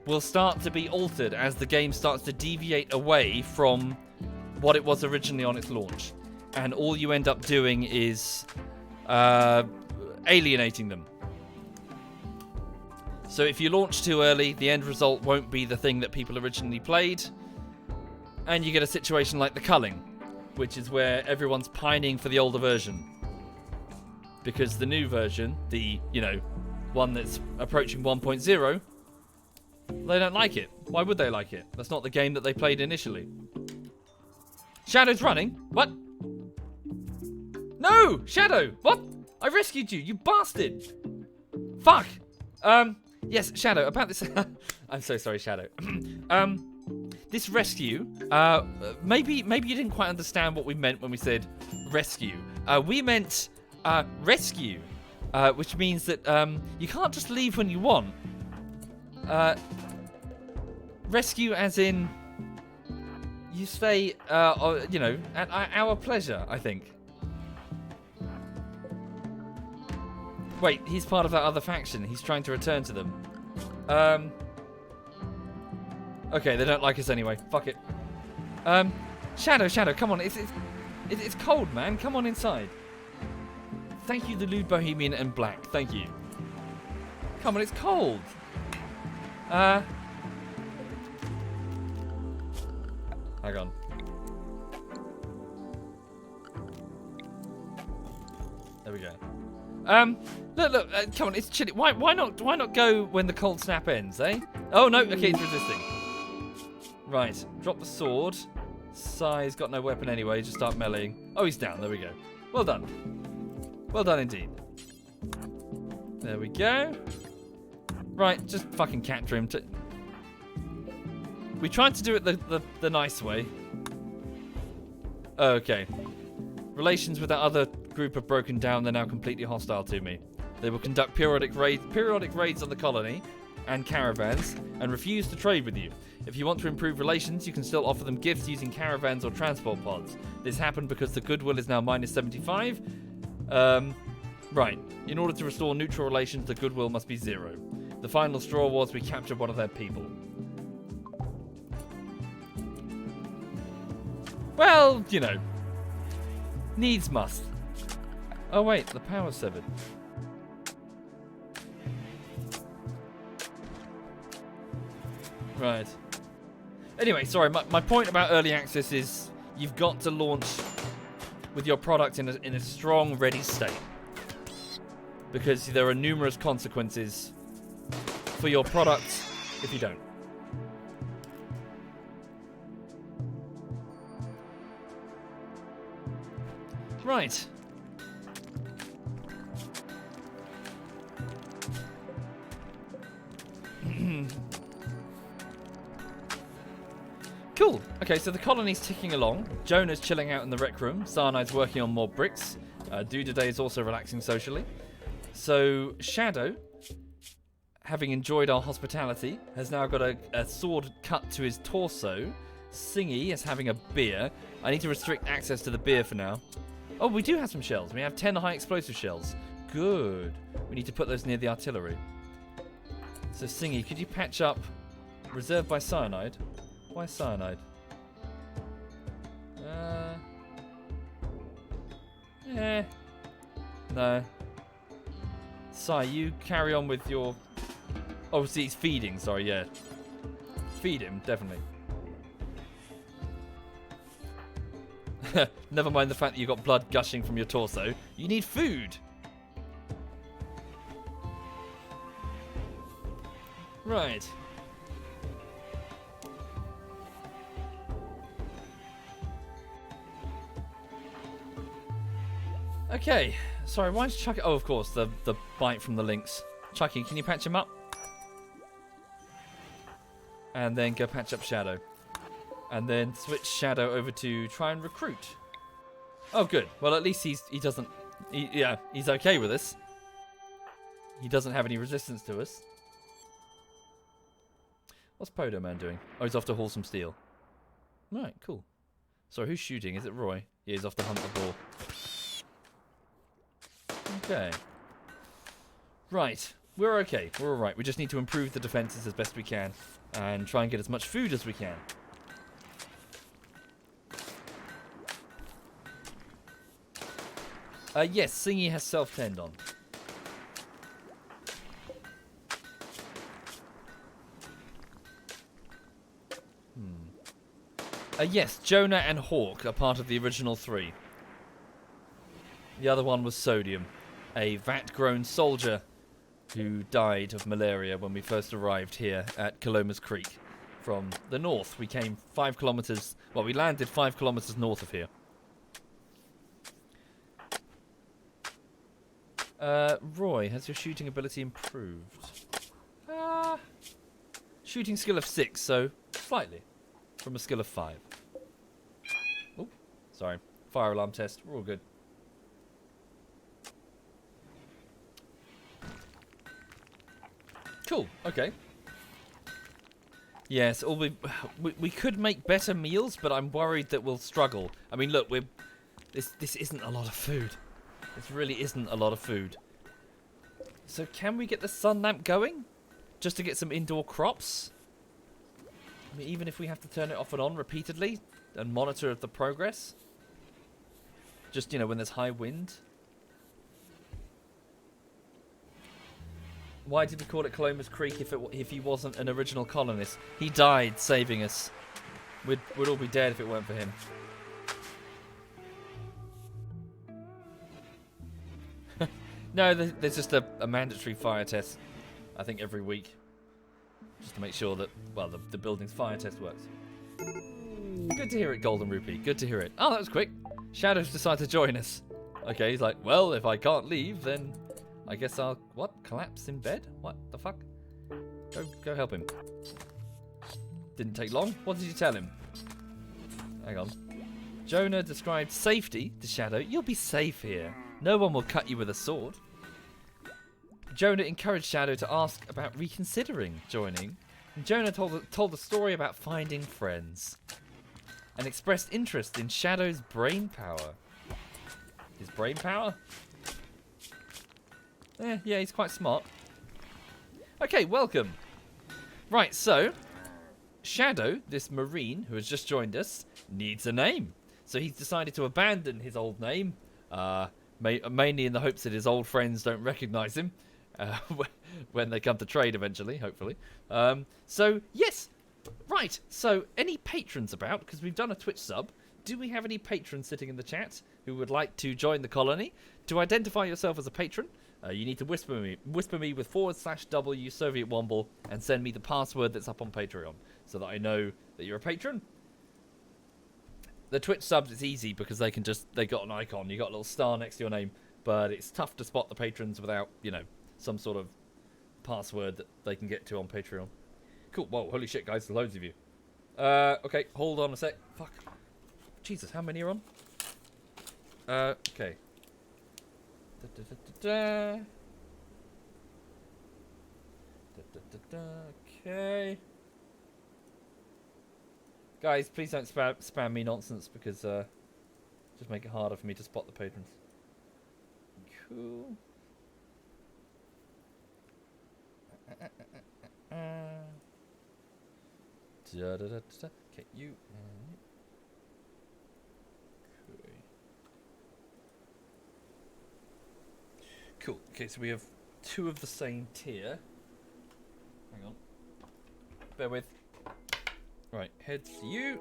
will start to be altered as the game starts to deviate away from what it was originally on its launch. And all you end up doing is alienating them. So if you launch too early, the end result won't be the thing that people originally played. And you get a situation like the culling, which is where everyone's pining for the older version. Because the new version, the, one that's approaching 1.0, they don't like it. Why would they like it? That's not the game that they played initially. Shadow's running? What? No! Shadow! What? I rescued you, you bastard! Fuck! Yes, Shadow, about this... I'm so sorry, Shadow. This rescue, maybe you didn't quite understand what we meant when we said rescue. We meant rescue, which means that you can't just leave when you want. Rescue as in you stay, at our pleasure, I think. Wait, he's part of that other faction. He's trying to return to them. Okay, they don't like us anyway. Fuck it. Shadow, come on. It's cold, man. Come on inside. Thank you, the lewd bohemian and black. Thank you. Come on, it's cold. Hang on. There we go. Look, come on, it's chilly. Why not go when the cold snap ends, eh? Oh no, okay, it's resisting. Right, drop the sword. Sai's got no weapon anyway, just start meleeing. Oh, he's down, there we go. Well done. Well done indeed. There we go. Right, just fucking capture him. We tried to do it the nice way. Okay. Relations with that other group have broken down. They're now completely hostile to me. They will conduct periodic raids on the colony and caravans and refuse to trade with you. If you want to improve relations, you can still offer them gifts using caravans or transport pods. This happened because the goodwill is now minus 75. Right. In order to restore neutral relations, the goodwill must be 0. The final straw was we captured one of their people. Well, needs must. Oh wait, the power's severed. Right. Anyway, sorry, my point about early access is you've got to launch with your product in a strong, ready state. Because there are numerous consequences for your product if you don't. Right. Cool. Okay, so the colony's ticking along. Jonah's chilling out in the rec room. Cyanide's working on more bricks. Dudaday is also relaxing socially. So Shadow, having enjoyed our hospitality, has now got a sword cut to his torso. Singy is having a beer. I need to restrict access to the beer for now. Oh, we do have some shells. We have 10 high explosive shells. Good. We need to put those near the artillery. So Singy, could you patch up reserved by Cyanide? Why Cyanide? No. Sai, you carry on with your... Oh, see, he's feeding. Sorry, yeah. Feed him, definitely. Never mind the fact that you've got blood gushing from your torso. You need food. Right. Okay. Sorry, why is Chucky... Oh, of course, the bite from the lynx. Chucky, can you patch him up? And then go patch up Shadow. And then switch Shadow over to try and recruit. Oh, good. Well, at least he doesn't... yeah, he's okay with us. He doesn't have any resistance to us. What's Podo Man doing? Oh, he's off to haul some steel. Right, cool. So who's shooting? Is it Roy? Yeah, he's off to hunt the ball. Okay. Right. We're okay. We're alright. We just need to improve the defenses as best we can. And try and get as much food as we can. Yes, Singy has self-tend on. Yes, Jonah and Hawk are part of the original 3. The other one was Sodium, a vat-grown soldier who died of malaria when we first arrived here at Caloma's Creek. From the north, we came 5 kilometers... Well, we landed 5 kilometers north of here. Roy, has your shooting ability improved? Shooting skill of 6, so slightly. From a skill of 5. Oh, sorry. Fire alarm test. We're all good. Cool. Okay. Yes, we could make better meals, but I'm worried that we'll struggle. I mean, look, this isn't a lot of food. This really isn't a lot of food. So can we get the sun lamp going? Just to get some indoor crops? I mean, even if we have to turn it off and on repeatedly and monitor the progress. Just, you know, when there's high wind. Why did we call it Caloma's Creek if he wasn't an original colonist? He died saving us. We'd all be dead if it weren't for him. No, there's just a mandatory fire test, I think, every week. Just to make sure that, well, the building's fire test works. Good to hear it, Golden Rupee. Good to hear it. Oh, that was quick. Shadow's decided to join us. Okay, he's like, well, if I can't leave, then I guess I'll... What? Collapse in bed? What the fuck? Go help him. Didn't take long. What did you tell him? Hang on. Jonah described safety to Shadow. You'll be safe here. No one will cut you with a sword. Jonah encouraged Shadow to ask about reconsidering joining. And Jonah told a story about finding friends. And expressed interest in Shadow's brain power. His brain power? Yeah, he's quite smart. Okay, welcome. Right, so... Shadow, this Marine who has just joined us, needs a name. So he's decided to abandon his old name. Mainly in the hopes that his old friends don't recognise him. When they come to trade eventually, hopefully. So, yes. Right, so any patrons about? Because we've done a Twitch sub. Do we have any patrons sitting in the chat who would like to join the colony? To identify yourself as a patron, you need to whisper me with /w SovietWomble and send me the password that's up on Patreon so that I know that you're a patron. The Twitch subs is easy because they got an icon, you got a little star next to your name, but it's tough to spot the patrons without, you know, some sort of password that they can get to on Patreon. Cool. Whoa, holy shit, guys, there's loads of you. Okay, hold on a sec. Fuck. Jesus, how many are on? Okay. Okay. Guys, please don't spam me nonsense because just make it harder for me to spot the patrons. Cool. Okay, you. Okay. Cool. Okay, so we have 2 of the same tier. Hang on. Bear with. Right, heads you.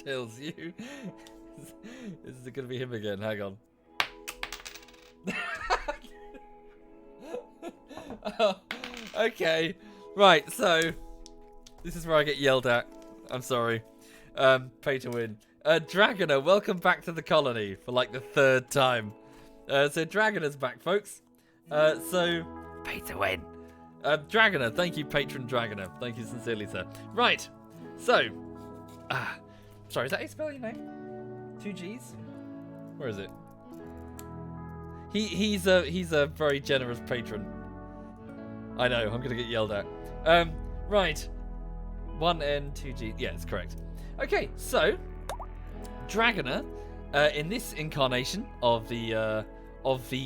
Tells you. This is going to be him again. Hang on. Oh, okay. Right, so this is where I get yelled at. I'm sorry. Pay to win. Dragoner, welcome back to the colony for like the 3rd time. So Dragoner's back, folks. So pay to win. Dragoner, thank you, patron Dragoner. Thank you sincerely, sir. Right. So, sorry, is that how you spell your name? 2 G's? Where is it? He's a very generous patron. I know, I'm gonna get yelled at. Right. 1 N 2 G. Yeah, it's correct. Okay, so Dragoner, in this incarnation of the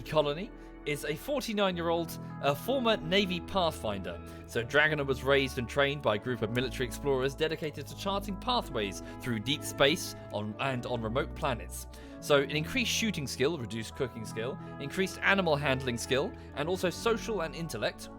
colony, is a 49-year-old former Navy Pathfinder. So Dragoner was raised and trained by a group of military explorers dedicated to charting pathways through deep space on remote planets. So an increased shooting skill, reduced cooking skill, increased animal handling skill, and also social and intellect.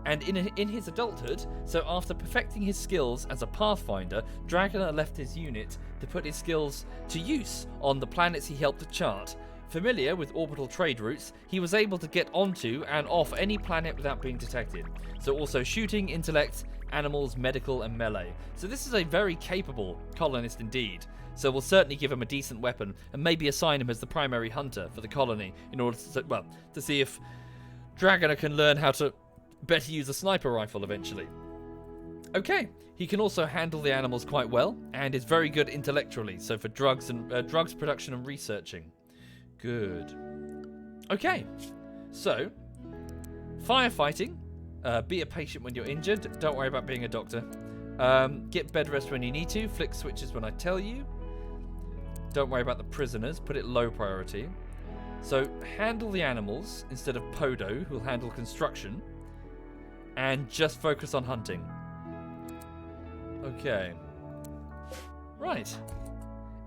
And in his adulthood, so after perfecting his skills as a Pathfinder, Dragoner left his unit to put his skills to use on the planets he helped to chart. Familiar with orbital trade routes, he was able to get onto and off any planet without being detected. So also shooting, intellect, animals, medical, and melee. So this is a very capable colonist indeed. So we'll certainly give him a decent weapon and maybe assign him as the primary hunter for the colony in order to see if Dragoner can learn how to better use a sniper rifle eventually. Okay, he can also handle the animals quite well and is very good intellectually. So for drugs production and researching. Good. Okay, so firefighting. Be a patient when you're injured. Don't worry about being a doctor. Get bed rest when you need to. Flick switches when I tell you. Don't worry about the prisoners. Put it low priority. So handle the animals instead of Podo, who'll handle construction. And just focus on hunting. Okay. Right.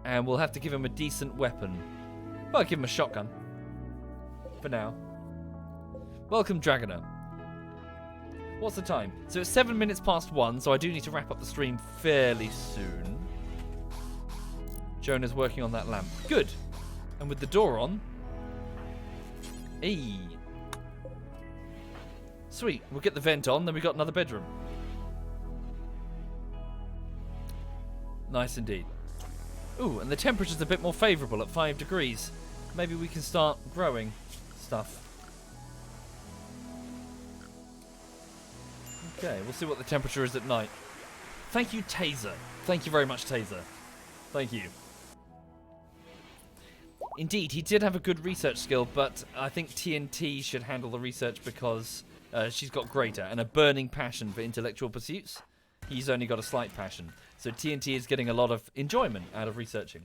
And we'll have to give him a decent weapon. Well, I'll give him a shotgun. For now. Welcome, Dragoner. What's the time? So it's 7 minutes past 1, so I do need to wrap up the stream fairly soon. Jonah's working on that lamp. Good. And with the door on. Hey. Sweet. We'll get the vent on, then we've got another bedroom. Nice indeed. Ooh, and the temperature's a bit more favourable at 5 degrees. Maybe we can start growing stuff. Okay, we'll see what the temperature is at night. Thank you, Taser. Thank you very much, Taser. Thank you. Indeed, he did have a good research skill, but I think TNT should handle the research because she's got greater and a burning passion for intellectual pursuits. He's only got a slight passion. So TNT is getting a lot of enjoyment out of researching.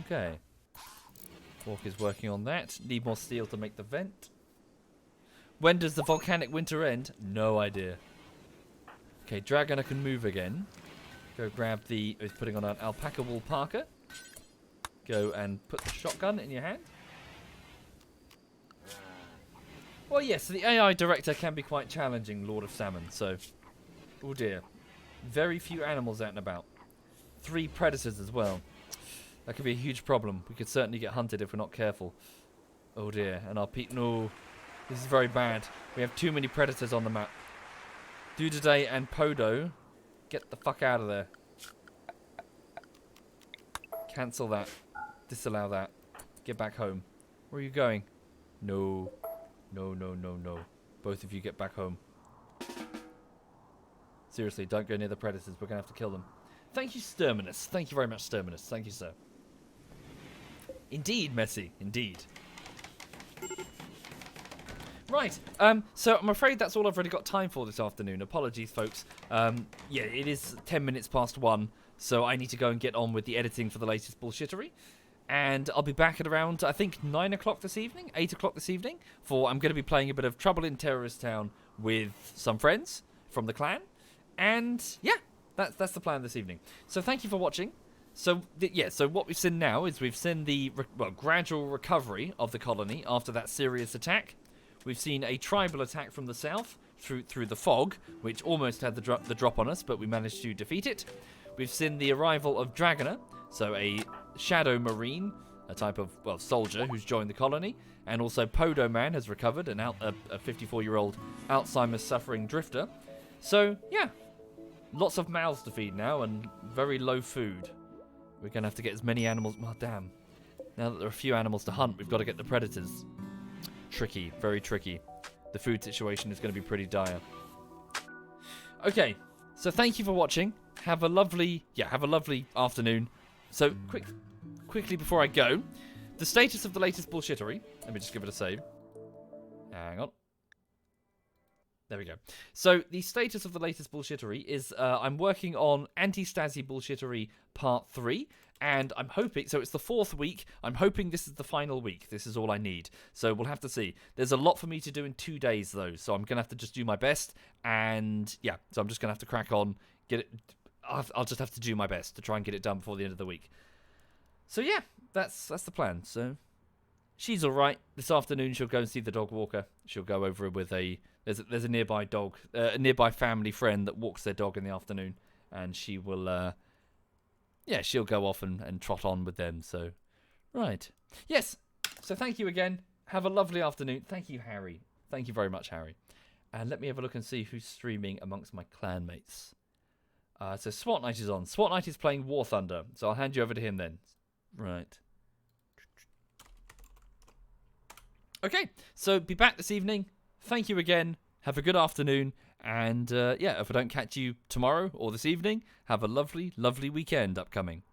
Okay. Walk is working on that. Need more steel to make the vent. When does the volcanic winter end? No idea. Okay, Dragoner can move again. Go grab the... He's putting on an alpaca wool parka. Go and put the shotgun in your hand. Well, yes, the AI director can be quite challenging, Lord of Salmon, so... Oh dear. Very few animals out and about. 3 predators as well. That could be a huge problem. We could certainly get hunted if we're not careful. Oh dear, and our no. This is very bad. We have too many predators on the map. Dudaday and Podo, get the fuck out of there. Cancel that. Disallow that. Get back home. Where are you going? No. No, no, no, no. Both of you get back home. Seriously, don't go near the predators. We're going to have to kill them. Thank you, Sterminus. Thank you very much, Sterminus. Thank you, sir. Indeed, Messi. Indeed. Right. So I'm afraid that's all I've really got time for this afternoon. Apologies, folks. Yeah, it is 10 minutes past 1, so I need to go and get on with the editing for the latest bullshittery. And I'll be back at around, I think, 9 o'clock this evening, 8 o'clock this evening, for I'm going to be playing a bit of Trouble in Terrorist Town with some friends from the clan. And, yeah, that's the plan this evening. So thank you for watching. So, so what we've seen now is we've seen the gradual recovery of the colony after that serious attack. We've seen a tribal attack from the south, through the fog, which almost had the drop on us, but we managed to defeat it. We've seen the arrival of Dragoner, so a shadow marine, a type of, well, soldier who's joined the colony, and also Podo Man has recovered, a 54-year-old Alzheimer's-suffering drifter. So, yeah, lots of mouths to feed now, and very low food. We're going to have to get as many animals... Oh, damn. Now that there are a few animals to hunt, we've got to get the predators. Tricky, very tricky. The food situation is going to be pretty dire. Okay, so thank you for watching. Have a lovely afternoon. So, quickly before I go, the status of the latest bullshittery. Let me just give it a save. Hang on. There we go. So, the status of the latest bullshittery is I'm working on Anti-Stasi Bullshittery Part 3. And I'm hoping, so it's the 4th week, I'm hoping this is the final week. This is all I need. So we'll have to see. There's a lot for me to do in 2 days, though. So I'm going to have to just do my best. And, yeah, so I'm just going to have to crack on. Get it. I'll just have to do my best to try and get it done before the end of the week. So, yeah, that's the plan. So, she's all right. This afternoon, she'll go and see the dog walker. She'll go over with there's a nearby dog, a nearby family friend that walks their dog in the afternoon. And she will... yeah, she'll go off and trot on with them, so... Right. Yes, so thank you again. Have a lovely afternoon. Thank you, Harry. Thank you very much, Harry. And let me have a look and see who's streaming amongst my clanmates. So SWAT Night is on. SWAT Night is playing War Thunder, so I'll hand you over to him then. Right. Okay, so be back this evening. Thank you again. Have a good afternoon. And, yeah, if I don't catch you tomorrow or this evening, have a lovely, lovely weekend upcoming.